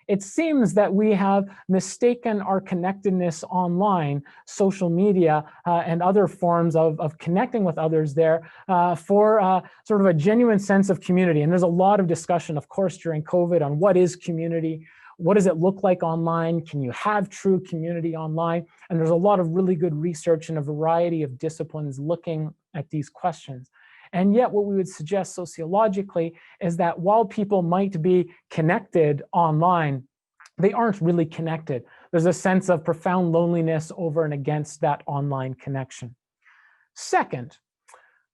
It seems that we have mistaken our connectedness online, social media, and other forms of connecting with others there for sort of a genuine sense of community. And there's a lot of discussion, of course, during COVID on what is community. What does it look like online? Can you have true community online? And there's a lot of really good research in a variety of disciplines looking at these questions. And yet what we would suggest sociologically is that while people might be connected online, they aren't really connected. There's a sense of profound loneliness over and against that online connection. Second,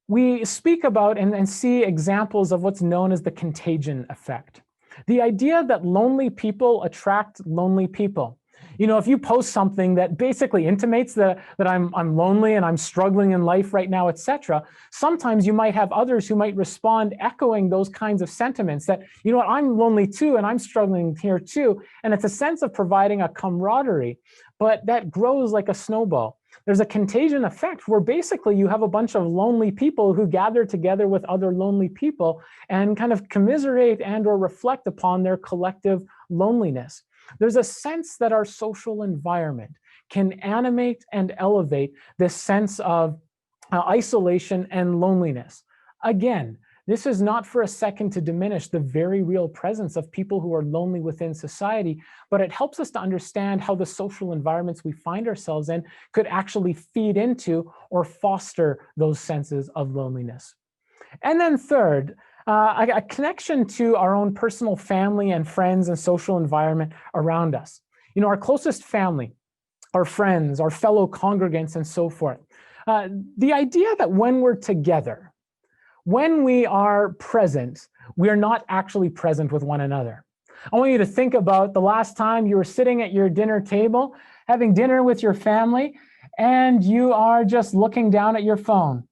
we speak about and see examples of what's known as the contagion effect. The idea that lonely people attract lonely people. You know, if you post something that basically intimates that I'm lonely and I'm struggling in life right now, etc., sometimes you might have others who might respond echoing those kinds of sentiments that, you know what, I'm lonely too and I'm struggling here too. And it's a sense of providing a camaraderie, but that grows like a snowball. There's a contagion effect where basically you have a bunch of lonely people who gather together with other lonely people and kind of commiserate and or reflect upon their collective loneliness. There's a sense that our social environment can animate and elevate this sense of isolation and loneliness. Again, this is not for a second to diminish the very real presence of people who are lonely within society, but it helps us to understand how the social environments we find ourselves in could actually feed into or foster those senses of loneliness. And then third, a connection to our own personal family and friends and social environment around us. You know, our closest family, our friends, our fellow congregants, and so forth. The idea that when we're together, when we are present, we are not actually present with one another. I want you to think about the last time you were sitting at your dinner table, having dinner with your family, and you are just looking down at your phone.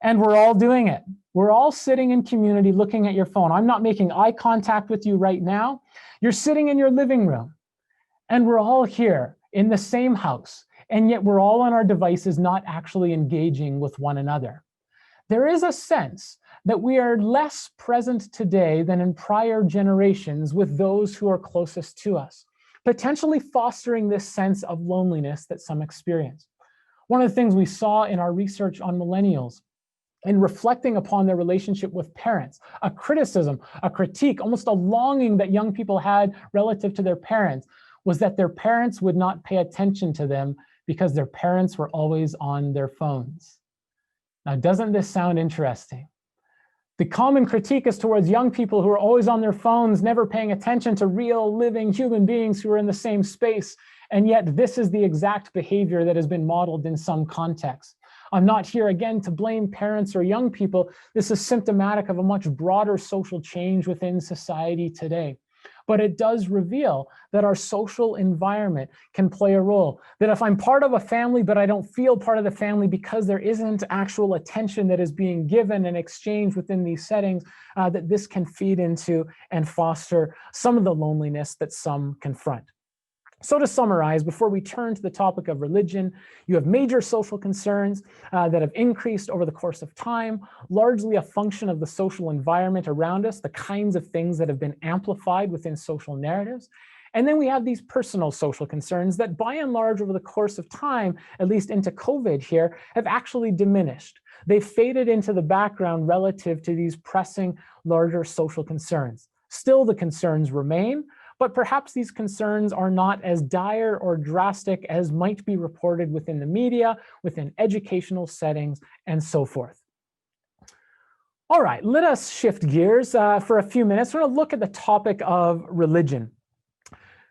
And we're all doing it. We're all sitting in community looking at your phone. I'm not making eye contact with you right now. You're sitting in your living room. And we're all here in the same house. And yet we're all on our devices, not actually engaging with one another. There is a sense that we are less present today than in prior generations with those who are closest to us, potentially fostering this sense of loneliness that some experience. One of the things we saw in our research on millennials, in reflecting upon their relationship with parents, a criticism, a critique, almost a longing that young people had relative to their parents, was that their parents would not pay attention to them because their parents were always on their phones. Now, doesn't this sound interesting? The common critique is towards young people who are always on their phones, never paying attention to real living human beings who are in the same space. And yet this is the exact behavior that has been modeled in some contexts. I'm not here again to blame parents or young people. This is symptomatic of a much broader social change within society today. But it does reveal that our social environment can play a role. That if I'm part of a family, but I don't feel part of the family because there isn't actual attention that is being given and exchanged within these settings, that this can feed into and foster some of the loneliness that some confront. So to summarize, before we turn to the topic of religion, you have major social concerns that have increased over the course of time, largely a function of the social environment around us, the kinds of things that have been amplified within social narratives. And then we have these personal social concerns that by and large over the course of time, at least into COVID here, have actually diminished. They've faded into the background relative to these pressing larger social concerns. Still, the concerns remain, but perhaps these concerns are not as dire or drastic as might be reported within the media, within educational settings, and so forth. All right, let us shift gears for a few minutes. We're going to look at the topic of religion.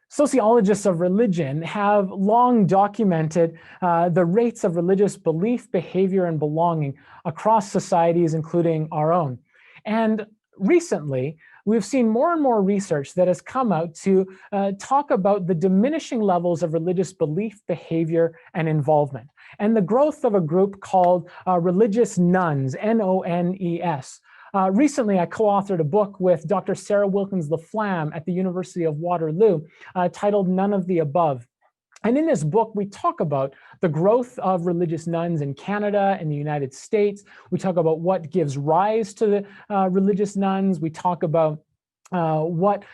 Sociologists of religion have long documented the rates of religious belief, behavior, and belonging across societies, including our own. And recently, we've seen more and more research that has come out to talk about the diminishing levels of religious belief, behavior, and involvement, and the growth of a group called religious nuns, N-O-N-E-S. Recently, I co-authored a book with Dr. Sarah Wilkins-LaFlamme at the University of Waterloo titled None of the Above. And in this book, we talk about the growth of religious nuns in Canada and the United States. We talk about what gives rise to the religious nuns. We talk about what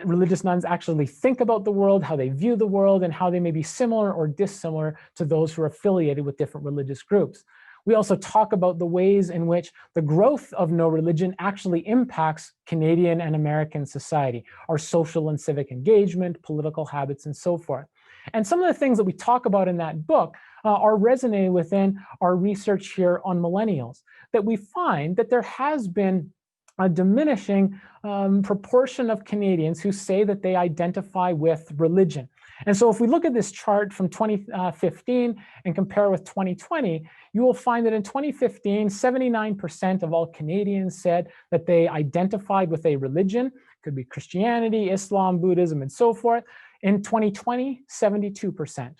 religious nuns actually think about the world, how they view the world, and how they may be similar or dissimilar to those who are affiliated with different religious groups. We also talk about the ways in which the growth of no religion actually impacts Canadian and American society, our social and civic engagement, political habits, and so forth. And some of the things that we talk about in that book are resonating within our research here on millennials, that we find that there has been a diminishing proportion of Canadians who say that they identify with religion. And so if we look at this chart from 2015 and compare with 2020, you will find that in 2015, 79% of all Canadians said that they identified with a religion. Could be Christianity, Islam, Buddhism, and so forth. In 2020, 72%.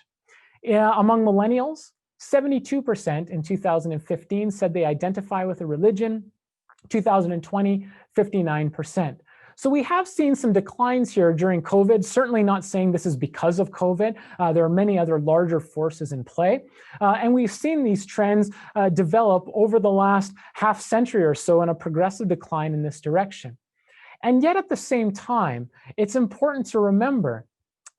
Among millennials, 72% in 2015 said they identify with a religion. 2020, 59%. So we have seen some declines here during COVID, certainly not saying this is because of COVID. There are many other larger forces in play. And we've seen these trends develop over the last half century or so in a progressive decline in this direction. And yet at the same time, it's important to remember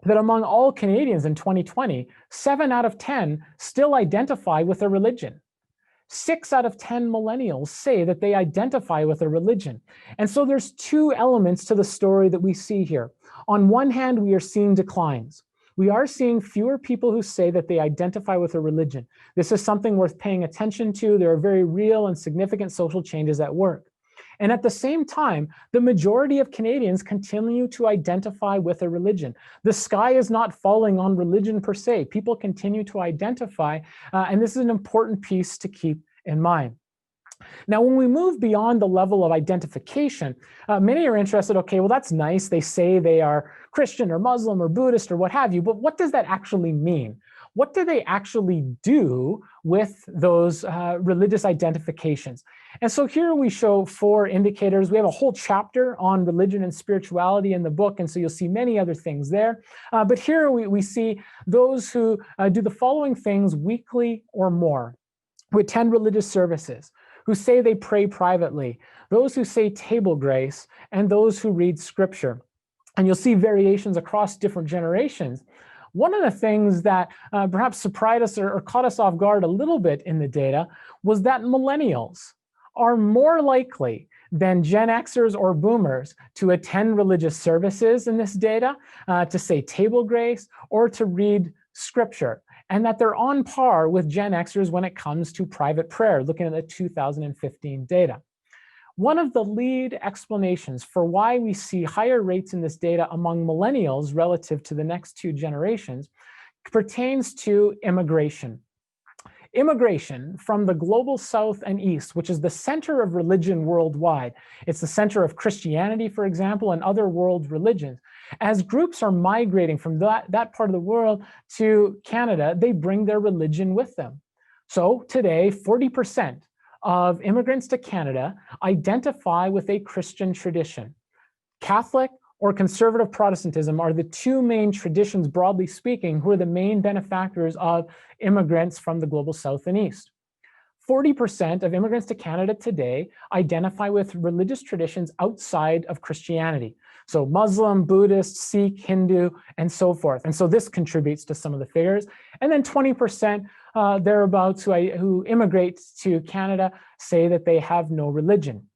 that among all Canadians in 2020, 7 out of 10 still identify with a religion. 6 out of 10 millennials say that they identify with a religion. And so there's two elements to the story that we see here. On one hand, we are seeing declines. We are seeing fewer people who say that they identify with a religion. This is something worth paying attention to. There are very real and significant social changes at work. And at the same time, the majority of Canadians continue to identify with a religion. The sky is not falling on religion per se. People continue to identify, and this is an important piece to keep in mind. Now, when we move beyond the level of identification, many are interested, okay, well, that's nice. They say they are Christian or Muslim or Buddhist or what have you, but what does that actually mean? What do they actually do with those religious identifications? And so here we show 4 indicators. We have a whole chapter on religion and spirituality in the book, and so you'll see many other things there. But here we see those who do the following things weekly or more, who attend religious services, who say they pray privately, those who say table grace, and those who read scripture. And you'll see variations across different generations. One of the things that perhaps surprised us or caught us off guard a little bit in the data was that millennials are more likely than Gen Xers or boomers to attend religious services in this data, to say table grace, or to read scripture, and that they're on par with Gen Xers when it comes to private prayer, looking at the 2015 data. One of the lead explanations for why we see higher rates in this data among millennials relative to the next 2 generations pertains to immigration. Immigration from the global South and East, which is the center of religion worldwide. It's the center of Christianity, for example, and other world religions. As groups are migrating from that part of the world to Canada, they bring their religion with them. So today, 40% of immigrants to Canada identify with a Christian tradition. Catholic or conservative Protestantism are the 2 main traditions, broadly speaking, who are the main benefactors of immigrants from the global South and East. 40% of immigrants to Canada today identify with religious traditions outside of Christianity. So Muslim, Buddhist, Sikh, Hindu, and so forth. And so this contributes to some of the figures. And then 20% thereabouts who immigrate to Canada say that they have no religion.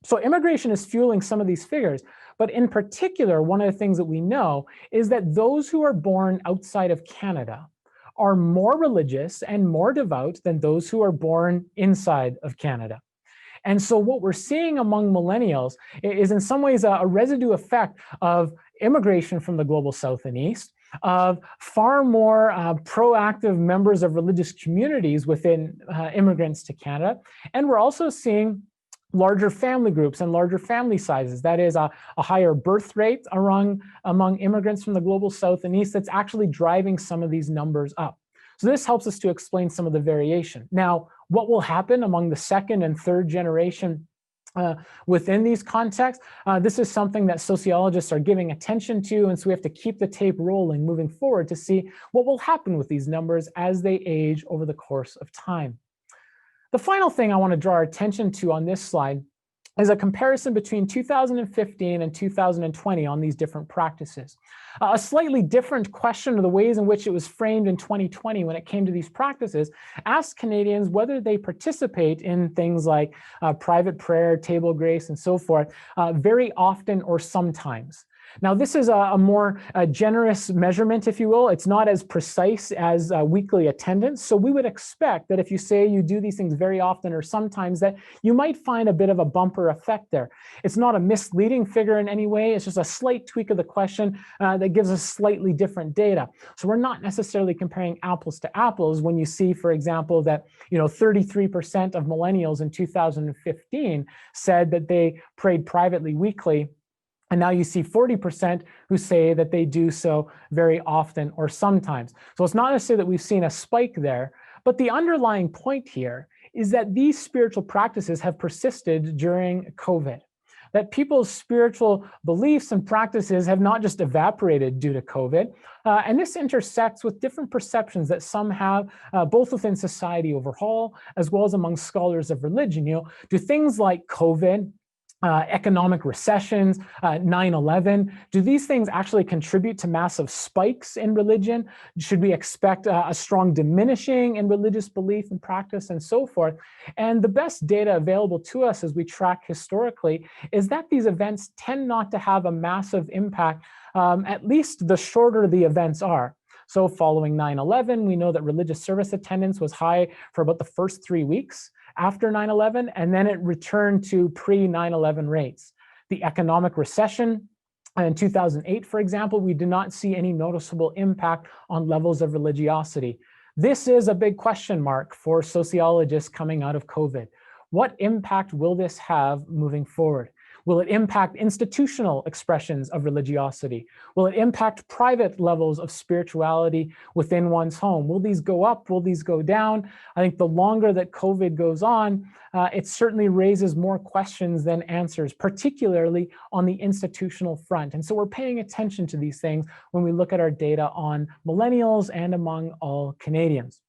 So immigration is fueling some of these figures. But in particular, one of the things that we know is that those who are born outside of Canada are more religious and more devout than those who are born inside of Canada. And so what we're seeing among millennials is in some ways a residue effect of immigration from the global South and East, of far more proactive members of religious communities within immigrants to Canada. And we're also seeing larger family groups and larger family sizes. That is a higher birth rate among immigrants from the global South and East that's actually driving some of these numbers up. So this helps us to explain some of the variation. Now, what will happen among the 2nd and 3rd generation within these contexts? This is something that sociologists are giving attention to, and so we have to keep the tape rolling moving forward to see what will happen with these numbers as they age over the course of time. The final thing I want to draw our attention to on this slide is a comparison between 2015 and 2020 on these different practices. A slightly different question of the ways in which it was framed in 2020 when it came to these practices asked Canadians whether they participate in things like private prayer, table grace, and so forth very often or sometimes. Now, this is a more generous measurement, if you will. It's not as precise as weekly attendance. So we would expect that if you say you do these things very often or sometimes, that you might find a bit of a bumper effect there. It's not a misleading figure in any way. It's just a slight tweak of the question that gives us slightly different data. So we're not necessarily comparing apples to apples when you see, for example, that 33% of millennials in 2015 said that they prayed privately weekly. And now you see 40% who say that they do so very often or sometimes. So it's not necessarily that we've seen a spike there, but the underlying point here is that these spiritual practices have persisted during COVID, that people's spiritual beliefs and practices have not just evaporated due to COVID. And this intersects with different perceptions that some have, both within society overall, as well as among scholars of religion. Do things like COVID, economic recessions, 9/11, do these things actually contribute to massive spikes in religion? Should we expect a strong diminishing in religious belief and practice and so forth? And the best data available to us as we track historically is that these events tend not to have a massive impact, at least the shorter the events are. So following 9/11, we know that religious service attendance was high for about the first 3 weeks after 9/11, and then it returned to pre-9/11 rates. The economic recession in 2008, for example, we did not see any noticeable impact on levels of religiosity. This is a big question mark for sociologists coming out of COVID. What impact will this have moving forward? Will it impact institutional expressions of religiosity? Will it impact private levels of spirituality within one's home? Will these go up? Will these go down? I think the longer that COVID goes on, it certainly raises more questions than answers, particularly on the institutional front. And so we're paying attention to these things when we look at our data on millennials and among all Canadians.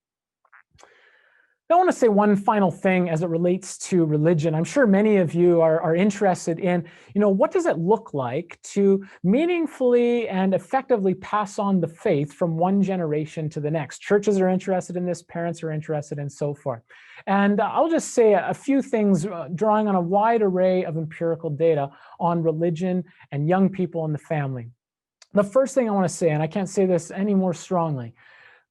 I want to say one final thing as it relates to religion. I'm sure many of you are interested in, what does it look like to meaningfully and effectively pass on the faith from one generation to the next? Churches are interested in this, parents are interested, and so forth. And I'll just say a few things drawing on a wide array of empirical data on religion and young people and the family. The first thing I want to say, and I can't say this any more strongly,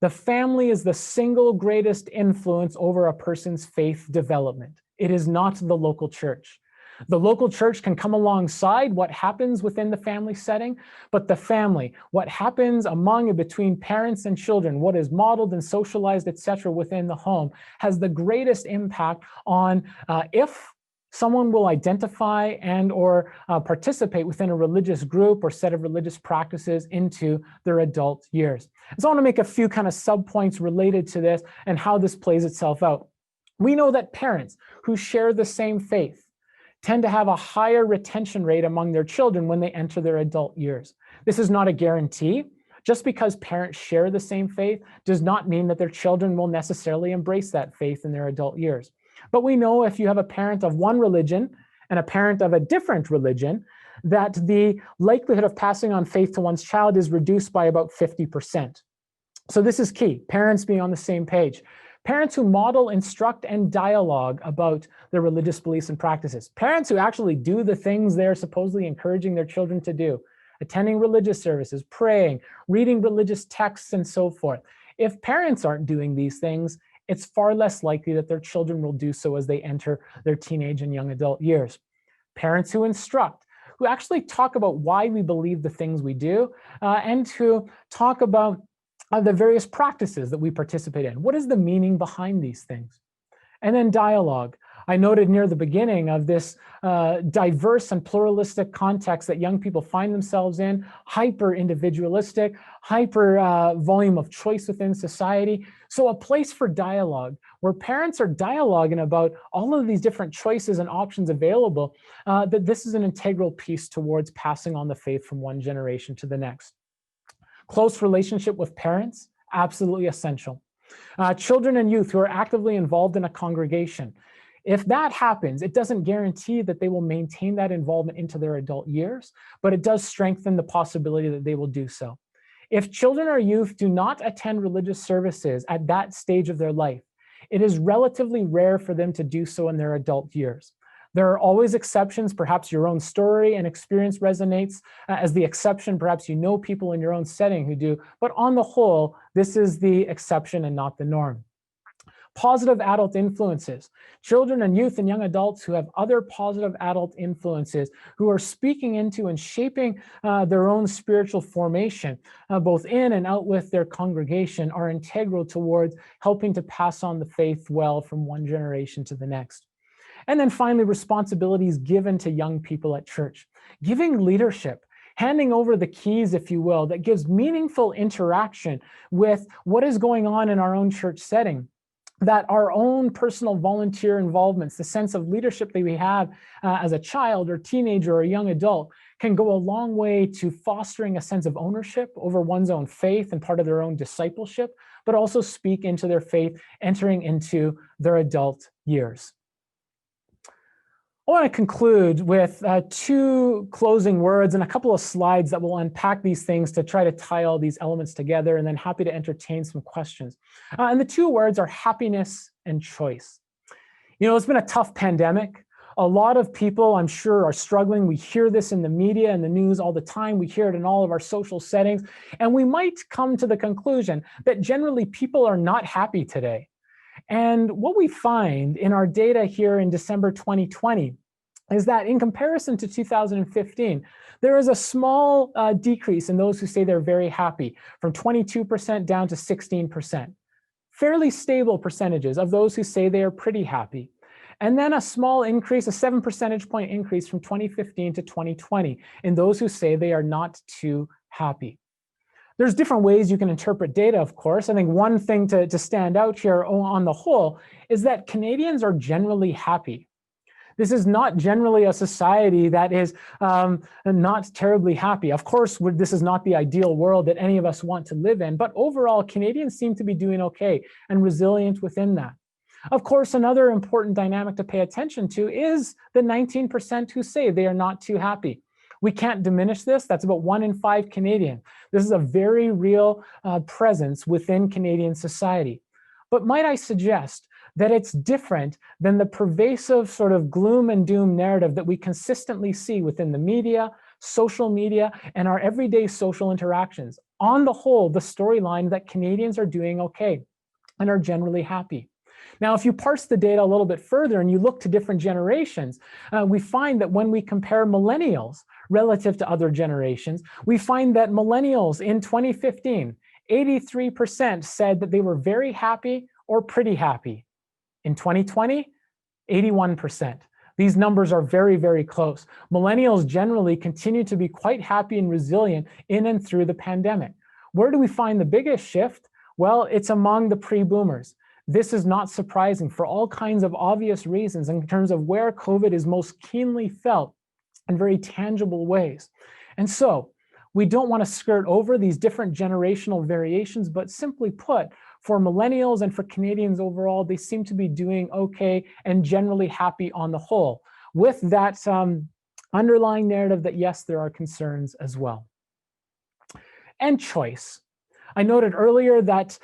the family is the single greatest influence over a person's faith development. It is not the local church. The local church can come alongside what happens within the family setting, but the family, what happens among and between parents and children, what is modeled and socialized, etc., within the home, has the greatest impact on if someone will identify and or participate within a religious group or set of religious practices into their adult years. So I want to make a few kind of subpoints related to this and how this plays itself out. We know that parents who share the same faith tend to have a higher retention rate among their children when they enter their adult years. This is not a guarantee. Just because parents share the same faith does not mean that their children will necessarily embrace that faith in their adult years. But we know if you have a parent of one religion and a parent of a different religion, that the likelihood of passing on faith to one's child is reduced by about 50%. So this is key, parents being on the same page. Parents who model, instruct, and dialogue about their religious beliefs and practices. Parents who actually do the things they're supposedly encouraging their children to do, attending religious services, praying, reading religious texts, and so forth. If parents aren't doing these things, it's far less likely that their children will do so as they enter their teenage and young adult years. Parents who instruct, who actually talk about why we believe the things we do, and who talk about the various practices that we participate in. What is the meaning behind these things? And then dialogue. I noted near the beginning of this diverse and pluralistic context that young people find themselves in, hyper individualistic, hyper volume of choice within society. So a place for dialogue where parents are dialoguing about all of these different choices and options available, that this is an integral piece towards passing on the faith from one generation to the next. Close relationship with parents, absolutely essential. Children and youth who are actively involved in a congregation. If that happens, it doesn't guarantee that they will maintain that involvement into their adult years, but it does strengthen the possibility that they will do so. If children or youth do not attend religious services at that stage of their life, it is relatively rare for them to do so in their adult years. There are always exceptions. Perhaps your own story and experience resonates as the exception. Perhaps you know people in your own setting who do, but on the whole, this is the exception and not the norm. Positive adult influences, children and youth and young adults who have other positive adult influences who are speaking into and shaping their own spiritual formation, both in and out with their congregation, are integral towards helping to pass on the faith well from one generation to the next. And then finally, responsibilities given to young people at church, giving leadership, handing over the keys, if you will, that gives meaningful interaction with what is going on in our own church setting, that our own personal volunteer involvements, the sense of leadership that we have as a child or teenager or a young adult, can go a long way to fostering a sense of ownership over one's own faith and part of their own discipleship, but also speak into their faith entering into their adult years. I want to conclude with two closing words and a couple of slides that will unpack these things to try to tie all these elements together, and then happy to entertain some questions. And the two words are happiness and choice. You know, it's been a tough pandemic. A lot of people, I'm sure, are struggling. We hear this in the media and the news all the time. We hear it in all of our social settings. And we might come to the conclusion that generally people are not happy today. And what we find in our data here in December 2020 is that in comparison to 2015, there is a small decrease in those who say they're very happy, from 22% down to 16%. Fairly stable percentages of those who say they are pretty happy. And then a small increase, a 7 percentage point increase from 2015 to 2020 in those who say they are not too happy. There's different ways you can interpret data, of course. I think one thing to stand out here on the whole is that Canadians are generally happy. This is not generally a society that is not terribly happy. Of course, this is not the ideal world that any of us want to live in, but overall, Canadians seem to be doing okay and resilient within that. Of course, another important dynamic to pay attention to is the 19% who say they are not too happy. We can't diminish this. That's about 1 in 5 Canadians. This is a very real presence within Canadian society. But might I suggest that it's different than the pervasive sort of gloom and doom narrative that we consistently see within the media, social media, and our everyday social interactions. On the whole, the storyline that Canadians are doing okay and are generally happy. Now, if you parse the data a little bit further and you look to different generations, we find that when we compare millennials relative to other generations, we find that millennials in 2015, 83% said that they were very happy or pretty happy. In 2020, 81%. These numbers are very, very close. Millennials generally continue to be quite happy and resilient in and through the pandemic. Where do we find the biggest shift? Well, it's among the pre-boomers. This is not surprising for all kinds of obvious reasons in terms of where COVID is most keenly felt in very tangible ways. And so we don't want to skirt over these different generational variations, but simply put, for millennials and for Canadians overall, they seem to be doing okay and generally happy on the whole, with that underlying narrative that yes, there are concerns as well. And choice. I noted earlier that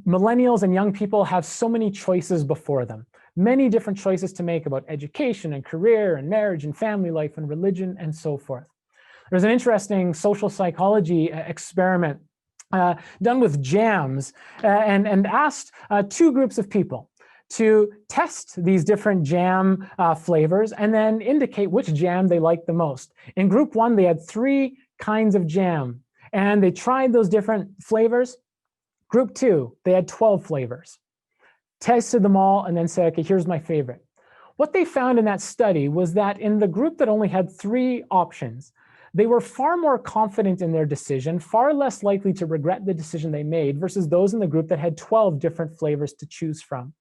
millennials and young people have so many choices before them, many different choices to make about education and career and marriage and family life and religion and so forth. There's an interesting social psychology experiment done with jams and asked 2 groups of people to test these different jam flavors and then indicate which jam they liked the most. In group 1, they had 3 kinds of jam and they tried those different flavors. Group 2, they had 12 flavors. Tested them all and then said, okay, here's my favorite. What they found in that study was that in the group that only had 3 options, they were far more confident in their decision, far less likely to regret the decision they made versus those in the group that had 12 different flavors to choose from.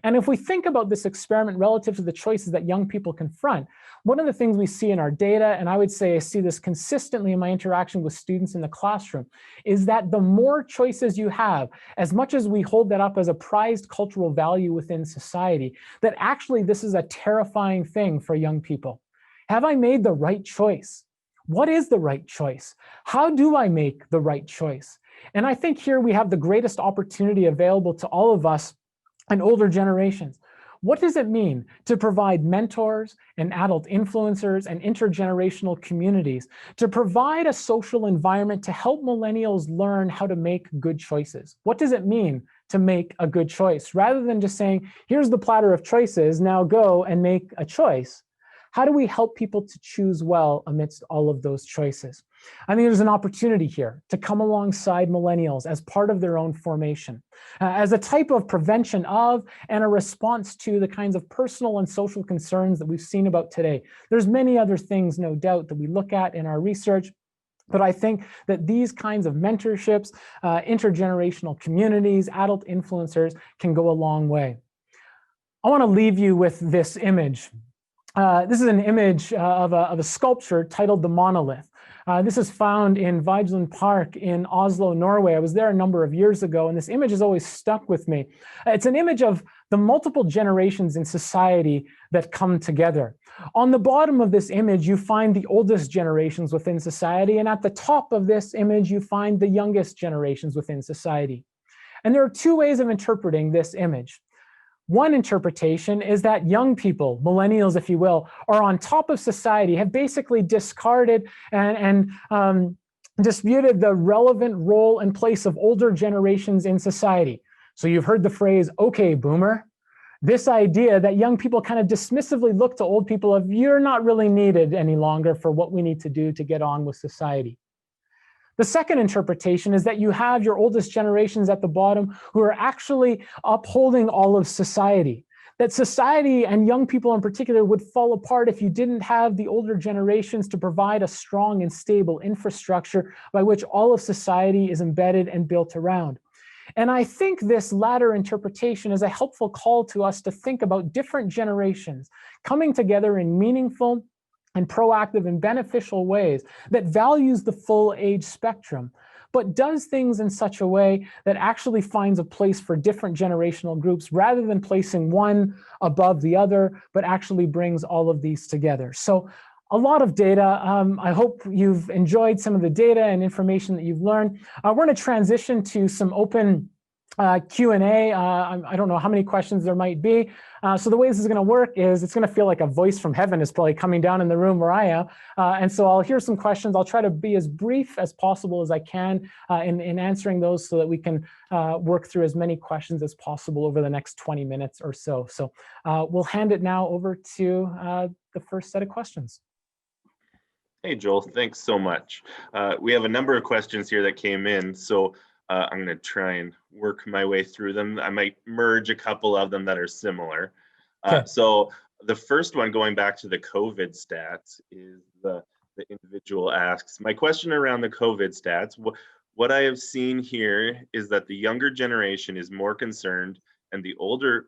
And if we think about this experiment relative to the choices that young people confront, one of the things we see in our data, and I would say I see this consistently in my interaction with students in the classroom, is that the more choices you have, as much as we hold that up as a prized cultural value within society, that actually this is a terrifying thing for young people. Have I made the right choice? What is the right choice? How do I make the right choice? And I think here we have the greatest opportunity available to all of us and older generations. What does it mean to provide mentors and adult influencers and intergenerational communities, to provide a social environment to help millennials learn how to make good choices? What does it mean to make a good choice? Rather than just saying, here's the platter of choices, now go and make a choice. How do we help people to choose well amidst all of those choices? I think there's an opportunity here to come alongside millennials as part of their own formation, as a type of prevention of and a response to the kinds of personal and social concerns that we've seen about today. There's many other things, no doubt, that we look at in our research, but I think that these kinds of mentorships, intergenerational communities, adult influencers can go a long way. I want to leave you with this image. This is an image of a sculpture titled The Monolith. This is found in Vigeland Park in Oslo, Norway. I was there a number of years ago, and this image has always stuck with me. It's an image of the multiple generations in society that come together. On the bottom of this image, you find the oldest generations within society, and at the top of this image, you find the youngest generations within society. And there are two ways of interpreting this image. One interpretation is that young people, millennials, if you will, are on top of society, have basically discarded and disputed the relevant role and place of older generations in society. So you've heard the phrase, okay, boomer. This idea that young people kind of dismissively look to old people of, you're not really needed any longer for what we need to do to get on with society. The second interpretation is that you have your oldest generations at the bottom who are actually upholding all of society. That society and young people in particular would fall apart if you didn't have the older generations to provide a strong and stable infrastructure by which all of society is embedded and built around. And I think this latter interpretation is a helpful call to us to think about different generations coming together in meaningful and proactive and beneficial ways that values the full age spectrum, but does things in such a way that actually finds a place for different generational groups rather than placing one above the other, but actually brings all of these together. So a lot of data. I hope you've enjoyed some of the data and information that you've learned. We're going to transition to some open Q&A. I don't know how many questions there might be. So the way this is going to work is it's going to feel like a voice from heaven is probably coming down in the room where I am. And so I'll hear some questions. I'll try to be as brief as possible as I can in answering those so that we can work through as many questions as possible over the next 20 minutes or so. So we'll hand it now over to the first set of questions. Hey, Joel, thanks so much. We have a number of questions here that came in, so I'm going to try and work my way through them. I might merge a couple of them that are similar. Okay. So the first one, going back to the COVID stats, is the individual asks, my question around the COVID stats, what I have seen here is that the younger generation is more concerned and the older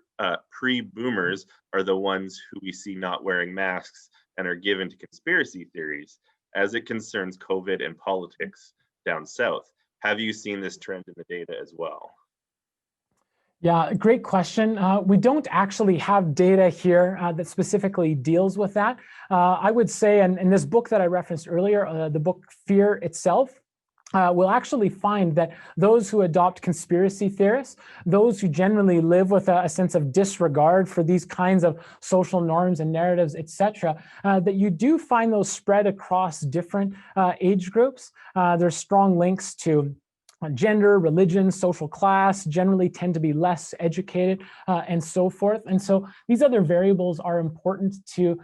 pre-boomers are the ones who we see not wearing masks and are given to conspiracy theories as it concerns COVID and politics down south. Have you seen this trend in the data as well? Yeah, great question. We don't actually have data here that specifically deals with that. I would say, and in this book that I referenced earlier, the book Fear itself, we'll actually find that those who adopt conspiracy theorists, those who generally live with a sense of disregard for these kinds of social norms and narratives, etc., that you do find those spread across different age groups. There's strong links to gender, religion, social class, generally tend to be less educated, and so forth. And so these other variables are important to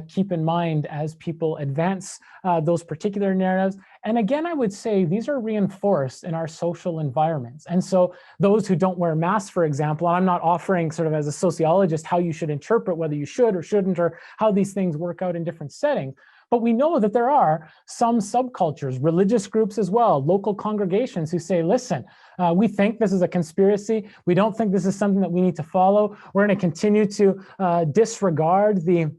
keep in mind as people advance those particular narratives. And again, I would say these are reinforced in our social environments. And so those who don't wear masks, for example, and I'm not offering sort of as a sociologist how you should interpret whether you should or shouldn't, or how these things work out in different settings. But we know that there are some subcultures, religious groups as well, local congregations who say, listen, we think this is a conspiracy. We don't think this is something that we need to follow. We're going to continue to disregard the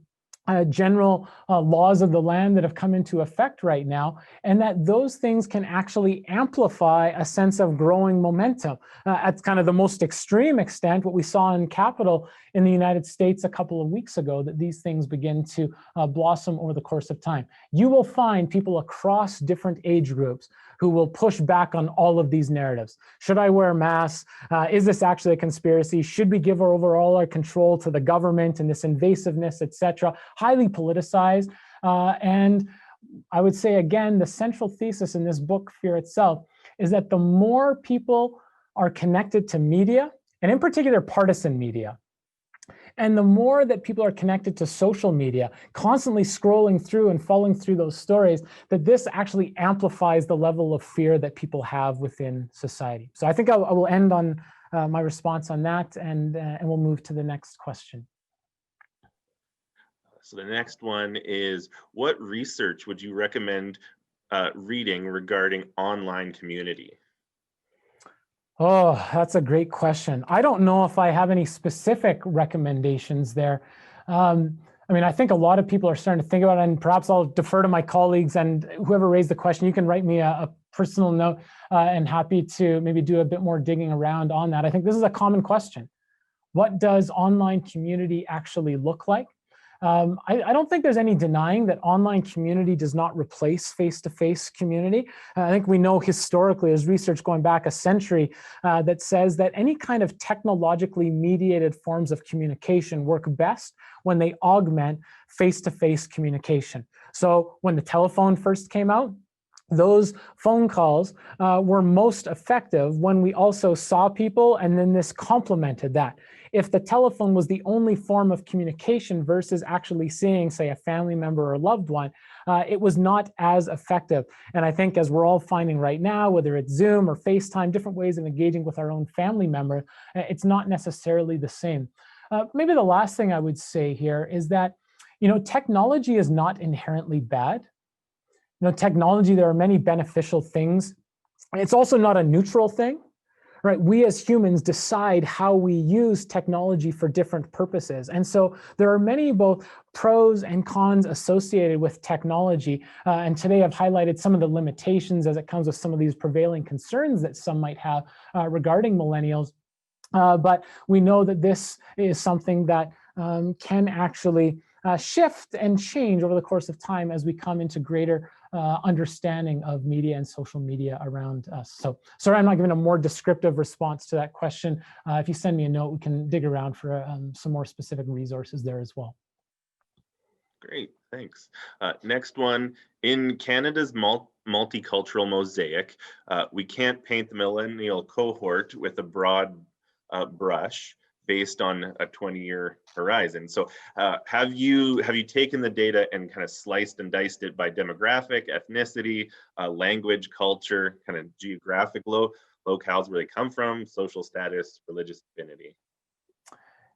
general laws of the land that have come into effect right now, and that those things can actually amplify a sense of growing momentum. At kind of the most extreme extent, what we saw in Capitol in the United States a couple of weeks ago, that these things begin to blossom over the course of time. You will find people across different age groups who will push back on all of these narratives. Should I wear masks? Is this actually a conspiracy? Should we give all our control to the government and this invasiveness, etc.? Highly politicized. And I would say, again, the central thesis in this book, Fear Itself, is that the more people are connected to media, and in particular partisan media, and the more that people are connected to social media, constantly scrolling through and falling through those stories, that this actually amplifies the level of fear that people have within society. So I think I will end on my response on that, and we'll move to the next question. So the next one is, what research would you recommend reading regarding online community? Oh, that's a great question. I don't know if I have any specific recommendations there. I mean, I think a lot of people are starting to think about it, and perhaps I'll defer to my colleagues, and whoever raised the question, you can write me a personal note, and happy to maybe do a bit more digging around on that. I think this is a common question. What does online community actually look like? I don't think there's any denying that online community does not replace face-to-face community. I think we know historically, there's research going back a century that says that any kind of technologically mediated forms of communication work best when they augment face-to-face communication. So when the telephone first came out, those phone calls were most effective when we also saw people, and then this complemented that. If the telephone was the only form of communication versus actually seeing, say, a family member or loved one, it was not as effective. And I think, as we're all finding right now, whether it's Zoom or FaceTime, different ways of engaging with our own family member, it's not necessarily the same. Maybe the last thing I would say here is that, technology is not inherently bad. Technology, there are many beneficial things. It's also not a neutral thing. Right, we as humans decide how we use technology for different purposes. And so there are many both pros and cons associated with technology. And today I've highlighted some of the limitations as it comes with some of these prevailing concerns that some might have regarding millennials. But we know that this is something that can actually shift and change over the course of time as we come into greater understanding of media and social media around us. So sorry, I'm not giving a more descriptive response to that question. If you send me a note, we can dig around for some more specific resources there as well. Great, thanks. Next one, in Canada's multicultural mosaic, we can't paint the millennial cohort with a broad brush based on a 20-year horizon. So have you taken the data and kind of sliced and diced it by demographic, ethnicity, language, culture, kind of geographic locales where they come from, social status, religious affinity?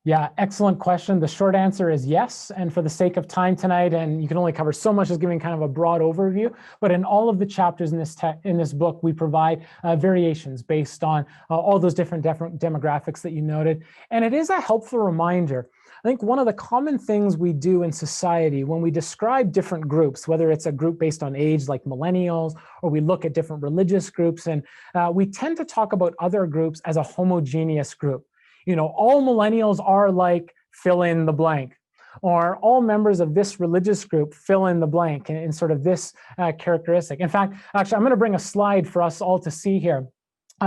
Yeah, excellent question. The short answer is yes. And for the sake of time tonight, and you can only cover so much as giving kind of a broad overview, but in all of the chapters in this book, we provide variations based on all those different demographics that you noted. And it is a helpful reminder. I think one of the common things we do in society when we describe different groups, whether it's a group based on age like millennials, or we look at different religious groups, and we tend to talk about other groups as a homogeneous group. All millennials are like fill in the blank, or all members of this religious group fill in the blank in sort of this characteristic. In fact, actually, I'm going to bring a slide for us all to see here.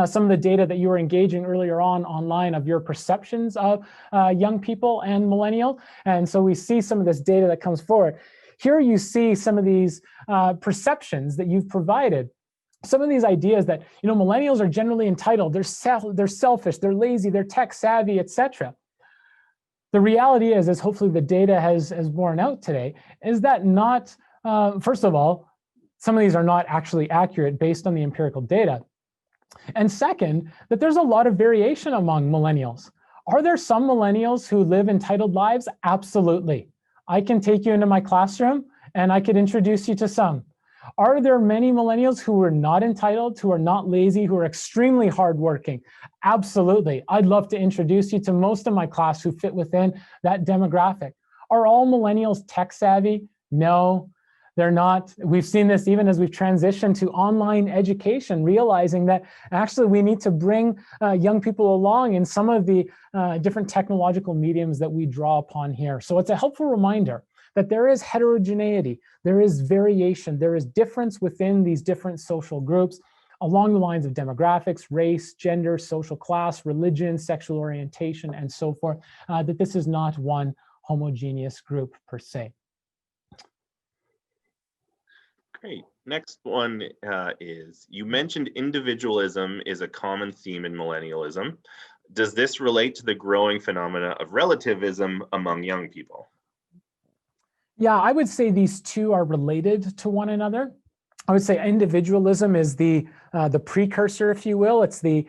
Some of the data that you were engaging earlier on online of your perceptions of young people and millennial. And so we see some of this data that comes forward. Here you see some of these perceptions that you've provided. Some of these ideas that, millennials are generally entitled, they're selfish, they're lazy, they're tech savvy, etc. The reality is, as hopefully the data has borne out today, is that not, first of all, some of these are not actually accurate based on the empirical data. And second, that there's a lot of variation among millennials. Are there some millennials who live entitled lives? Absolutely. I can take you into my classroom and I could introduce you to some. Are there many millennials who are not entitled, who are not lazy, who are extremely hardworking? Absolutely. I'd love to introduce you to most of my class who fit within that demographic. Are all millennials tech savvy? No, they're not. We've seen this even as we've transitioned to online education, realizing that actually we need to bring young people along in some of the different technological mediums that we draw upon here. So it's a helpful reminder that there is heterogeneity, there is variation, there is difference within these different social groups along the lines of demographics, race, gender, social class, religion, sexual orientation, and so forth, that this is not one homogeneous group per se. Great. Next one is, you mentioned individualism is a common theme in millennialism. Does this relate to the growing phenomena of relativism among young people? Yeah, I would say these two are related to one another. I would say individualism is the precursor, if you will. It's the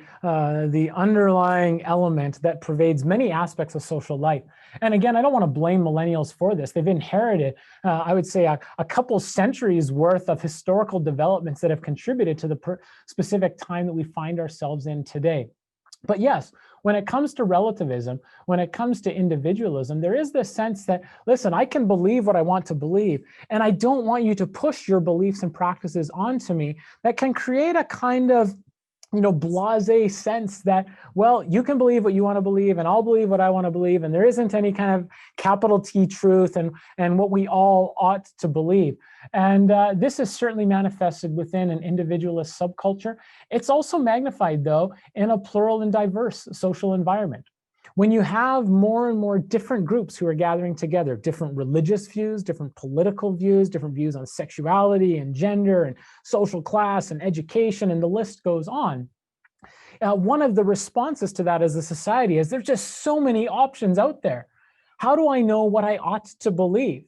underlying element that pervades many aspects of social life. And again, I don't want to blame millennials for this. They've inherited, I would say, a couple centuries worth of historical developments that have contributed to the specific time that we find ourselves in today. But yes, when it comes to relativism, when it comes to individualism, there is this sense that, listen, I can believe what I want to believe, and I don't want you to push your beliefs and practices onto me. That can create a kind of, blasé sense that, well, you can believe what you want to believe, and I'll believe what I want to believe, and there isn't any kind of capital T truth and what we all ought to believe. And this is certainly manifested within an individualist subculture. It's also magnified, though, in a plural and diverse social environment. When you have more and more different groups who are gathering together, different religious views, different political views, different views on sexuality and gender and social class and education, and the list goes on. One of the responses to that as a society is there's just so many options out there. How do I know what I ought to believe?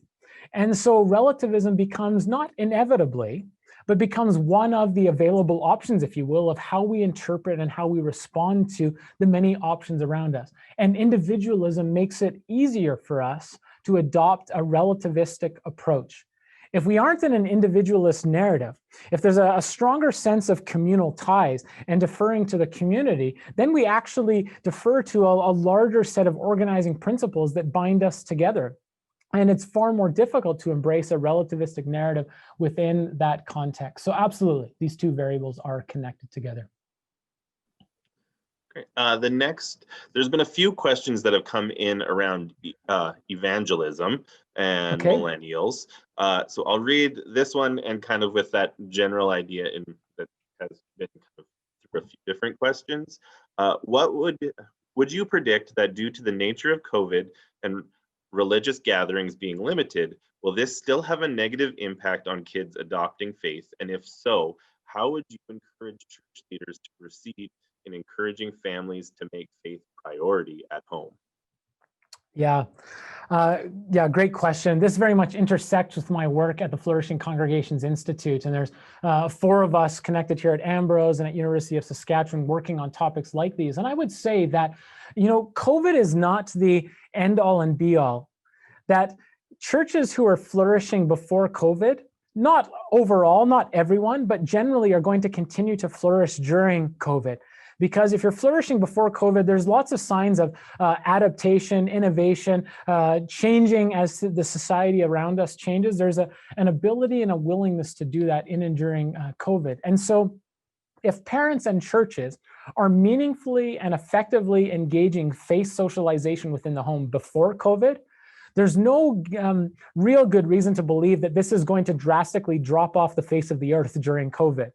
And so relativism becomes not inevitably, but becomes one of the available options, if you will, of how we interpret and how we respond to the many options around us. And individualism makes it easier for us to adopt a relativistic approach. If we aren't in an individualist narrative, if there's a stronger sense of communal ties and deferring to the community, then we actually defer to a larger set of organizing principles that bind us together. And it's far more difficult to embrace a relativistic narrative within that context. So absolutely, these two variables are connected together. Great. There's been a few questions that have come in around evangelism and millennials. So I'll read this one, and kind of with that general idea that has been kind of through a few different questions. What would you predict that due to the nature of COVID and religious gatherings being limited, will this still have a negative impact on kids adopting faith? And if so, how would you encourage church leaders to proceed in encouraging families to make faith priority at home? Yeah, great question. This very much intersects with my work at the Flourishing Congregations Institute. And there's 4 of us connected here at Ambrose and at University of Saskatchewan working on topics like these. And I would say that, COVID is not the end all and be all. That churches who are flourishing before COVID, not overall, not everyone, but generally are going to continue to flourish during COVID. Because if you're flourishing before COVID, there's lots of signs of adaptation, innovation, changing as the society around us changes. There's an ability and a willingness to do that in and during COVID. And so if parents and churches are meaningfully and effectively engaging faith socialization within the home before COVID, there's no real good reason to believe that this is going to drastically drop off the face of the earth during COVID.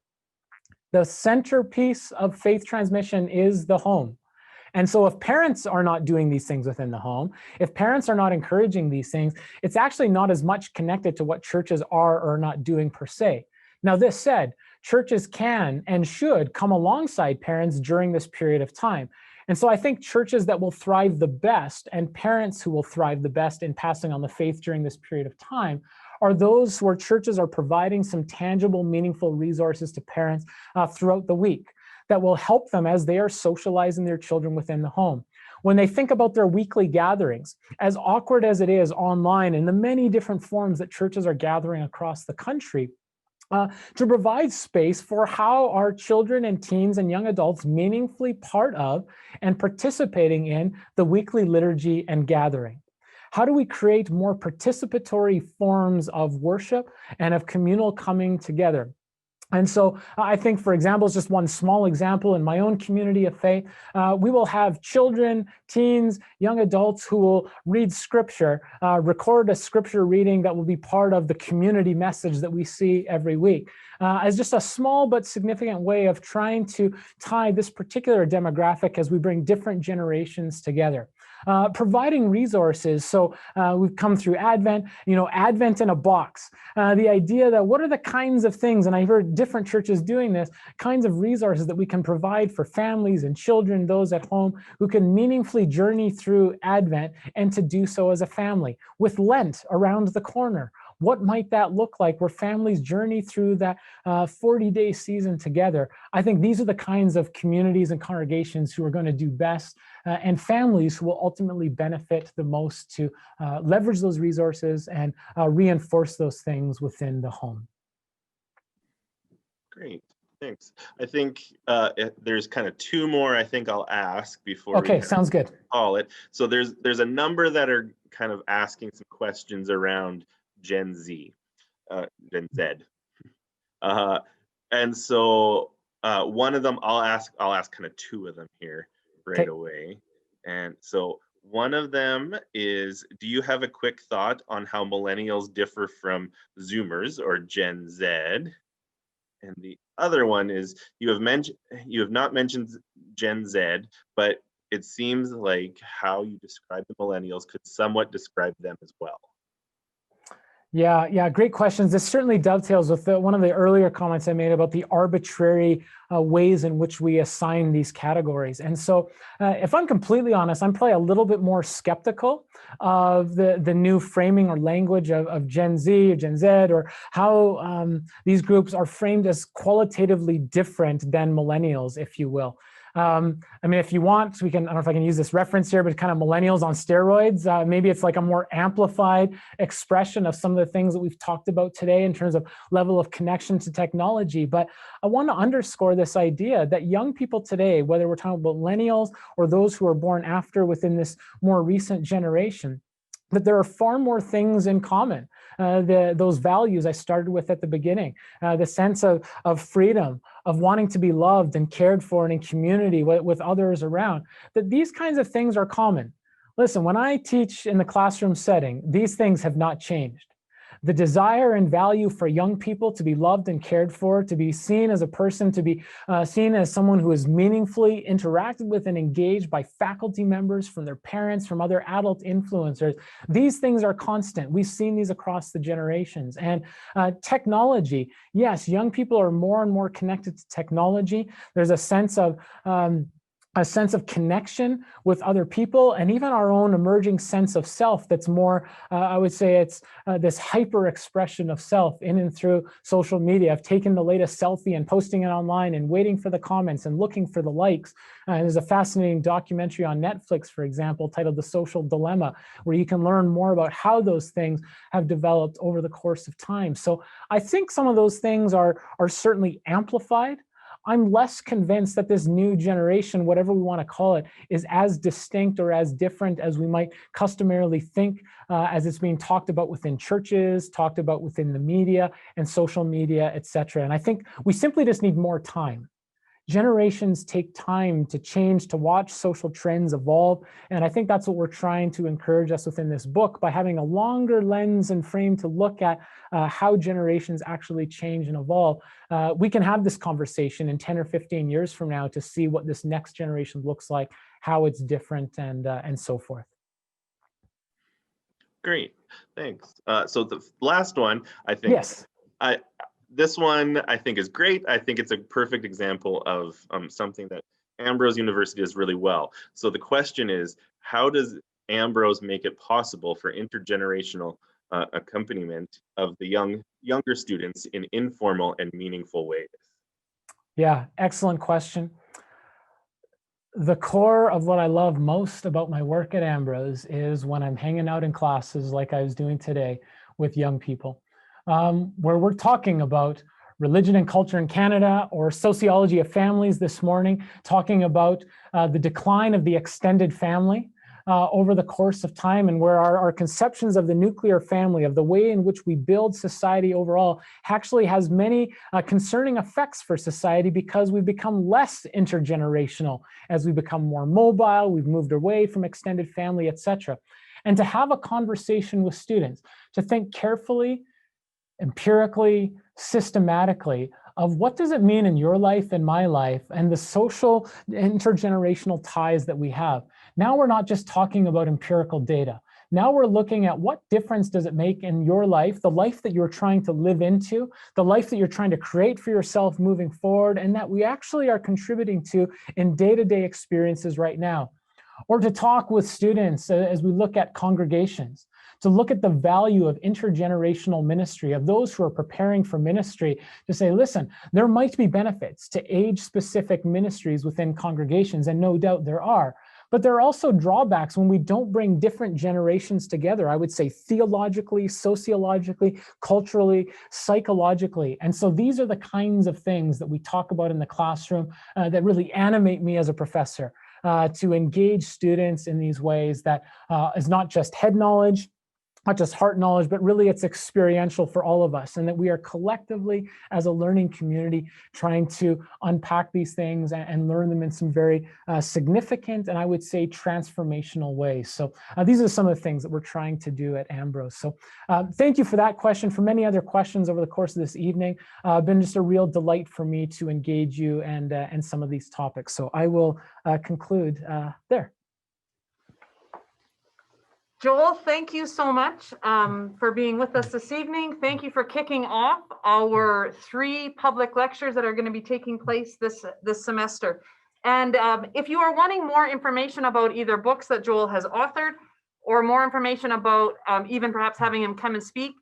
The centerpiece of faith transmission is the home. And so if parents are not doing these things within the home, if parents are not encouraging these things, it's actually not as much connected to what churches are or not doing per se. Now, this said, churches can and should come alongside parents during this period of time. And so I think churches that will thrive the best and parents who will thrive the best in passing on the faith during this period of time are those where churches are providing some tangible, meaningful resources to parents throughout the week that will help them as they are socializing their children within the home. When they think about their weekly gatherings, as awkward as it is online in the many different forms that churches are gathering across the country, to provide space for how our children and teens and young adults meaningfully part of and participating in the weekly liturgy and gathering. how do we create more participatory forms of worship and of communal coming together? And so I think, for example, just one small example in my own community of faith, we will have children, teens, young adults who will read scripture, record a scripture reading that will be part of the community message that we see every week, as just a small but significant way of trying to tie this particular demographic as we bring different generations together. Providing resources. So we've come through Advent, Advent in a box. The idea that what are the kinds of things, and I've heard different churches doing this, kinds of resources that we can provide for families and children, those at home who can meaningfully journey through Advent and to do so as a family. With Lent around the corner, what might that look like where families journey through that 40-day season together? I think these are the kinds of communities and congregations who are going to do best, and families who will ultimately benefit the most to leverage those resources and reinforce those things within the home. Great, thanks. I think there's kind of two more I think I'll ask before Okay, we sounds good. call it. So there's a number that are kind of asking some questions around Gen Z, Gen Z. And so one of them, I'll ask kind of two of them here right away. And so one of them is, do you have a quick thought on how millennials differ from Zoomers or Gen Z? And the other one is, you have not mentioned Gen Z, but it seems like how you describe the millennials could somewhat describe them as well. Yeah, great questions. This certainly dovetails with one of the earlier comments I made about the arbitrary ways in which we assign these categories. And so if I'm completely honest, I'm probably a little bit more skeptical of the new framing or language of Gen Z or Gen Z, or how these groups are framed as qualitatively different than millennials, if you will. I mean, if you want, I don't know if I can use this reference here, but kind of millennials on steroids. Maybe it's like a more amplified expression of some of the things that we've talked about today in terms of level of connection to technology. But I want to underscore this idea that young people today, whether we're talking about millennials or those who are born after within this more recent generation, that there are far more things in common. Those values I started with at the beginning, the sense of freedom, of wanting to be loved and cared for and in community with others around, that these kinds of things are common. Listen, when I teach in the classroom setting, these things have not changed. The desire and value for young people to be loved and cared for, to be seen as a person, to be seen as someone who is meaningfully interacted with and engaged by faculty members, from their parents, from other adult influencers. These things are constant. We've seen these across the generations. And technology, yes, young people are more and more connected to technology. There's a sense of connection with other people, and even our own emerging sense of self that's more, I would say it's this hyper expression of self in and through social media. I've taken the latest selfie and posting it online and waiting for the comments and looking for the likes. There's a fascinating documentary on Netflix, for example, titled The Social Dilemma, where you can learn more about how those things have developed over the course of time. So I think some of those things are certainly amplified. I'm less convinced that this new generation, whatever we want to call it, is as distinct or as different as we might customarily think, as it's being talked about within churches, talked about within the media and social media, et cetera. And I think we simply just need more time. Generations take time to change, to watch social trends evolve. And I think that's what we're trying to encourage us within this book, by having a longer lens and frame to look at how generations actually change and evolve. We can have this conversation in 10 or 15 years from now to see what this next generation looks like, how it's different, and so forth. Great, thanks. So the last one, I think, yes. This one I think is great. I think it's a perfect example of something that Ambrose University does really well. So the question is, how does Ambrose make it possible for intergenerational accompaniment of the younger students in informal and meaningful ways? Yeah, excellent question. The core of what I love most about my work at Ambrose is when I'm hanging out in classes like I was doing today with young people, where we're talking about religion and culture in Canada, or sociology of families this morning, talking about the decline of the extended family, over the course of time, and where our conceptions of the nuclear family, of the way in which we build society overall, actually has many concerning effects for society, because we've become less intergenerational as we become more mobile, we've moved away from extended family, etc. And to have a conversation with students, to think carefully, empirically, systematically of what does it mean in your life and my life, and the social intergenerational ties that we have. Now we're not just talking about empirical data. Now we're looking at what difference does it make in your life, the life that you're trying to live into, the life that you're trying to create for yourself moving forward, and that we actually are contributing to in day-to-day experiences right now. Or to talk with students as we look at congregations, to look at the value of intergenerational ministry, of those who are preparing for ministry, to say, listen, there might be benefits to age-specific ministries within congregations, and no doubt there are. But there are also drawbacks when we don't bring different generations together, I would say theologically, sociologically, culturally, psychologically. And so these are the kinds of things that we talk about in the classroom that really animate me as a professor, to engage students in these ways that is not just head knowledge, not just heart knowledge, but really it's experiential for all of us, and that we are collectively as a learning community trying to unpack these things and learn them in some very significant and I would say transformational ways. So these are some of the things that we're trying to do at Ambrose. So thank you for that question. For many other questions over the course of this evening, been just a real delight for me to engage you and some of these topics. So I will conclude there. Joel, thank you so much for being with us this evening. Thank you for kicking off our 3 public lectures that are going to be taking place this semester. And if you are wanting more information about either books that Joel has authored, or more information about even perhaps having him come and speak,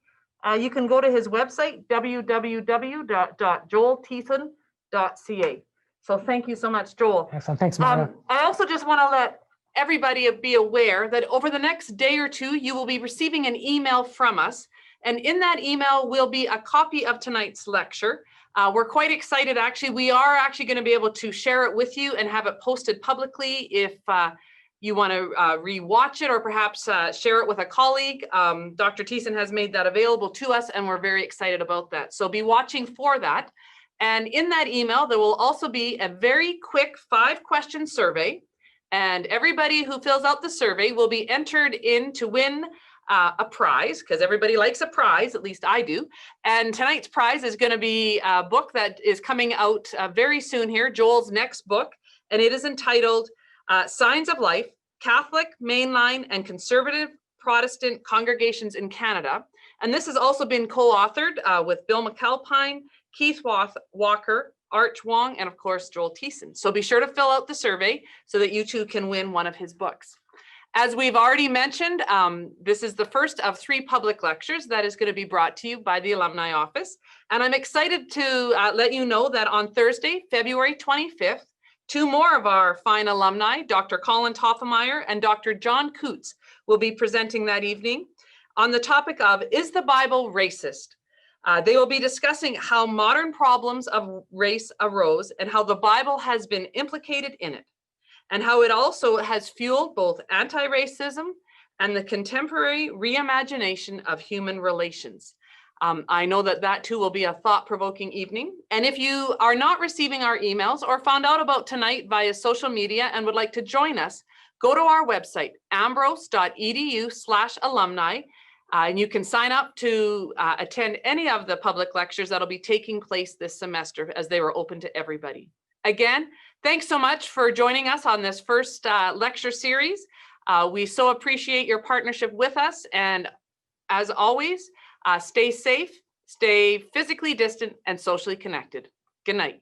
you can go to his website, www.joelthiessen.ca. So thank you so much, Joel. Excellent. Thanks, Mara. I also just want to let everybody be aware that over the next day or two, you will be receiving an email from us. And in that email will be a copy of tonight's lecture. We're quite excited, actually. We are actually going to be able to share it with you and have it posted publicly if you want to re-watch it, or perhaps share it with a colleague. Dr. Thiessen has made that available to us, and we're very excited about that. So be watching for that. And in that email, there will also be a very quick 5-question survey. And everybody who fills out the survey will be entered in to win a prize, because everybody likes a prize, at least I do. And tonight's prize is going to be a book that is coming out very soon here, Joel's next book, and it is entitled Signs of Life, Catholic, Mainline, and Conservative Protestant Congregations in Canada. And this has also been co-authored with Bill McAlpine, Keith Walker, Arch Wong, and of course, Joel Thiessen. So be sure to fill out the survey so that you too can win one of his books. As we've already mentioned, this is the first of 3 public lectures that is going to be brought to you by the Alumni Office. And I'm excited to let you know that on Thursday, February 25th, 2 more of our fine alumni, Dr. Colin Toffemeyer and Dr. John Coots, will be presenting that evening on the topic of, is the Bible racist? They will be discussing how modern problems of race arose and how the Bible has been implicated in it, and how it also has fueled both anti-racism and the contemporary reimagination of human relations. I know that that too will be a thought-provoking evening. And if you are not receiving our emails or found out about tonight via social media and would like to join us, go to our website, ambrose.edu/alumni. And you can sign up to attend any of the public lectures that'll be taking place this semester, as they were open to everybody. Again, thanks so much for joining us on this first lecture series. We so appreciate your partnership with us. And as always, stay safe, stay physically distant, and socially connected. Good night.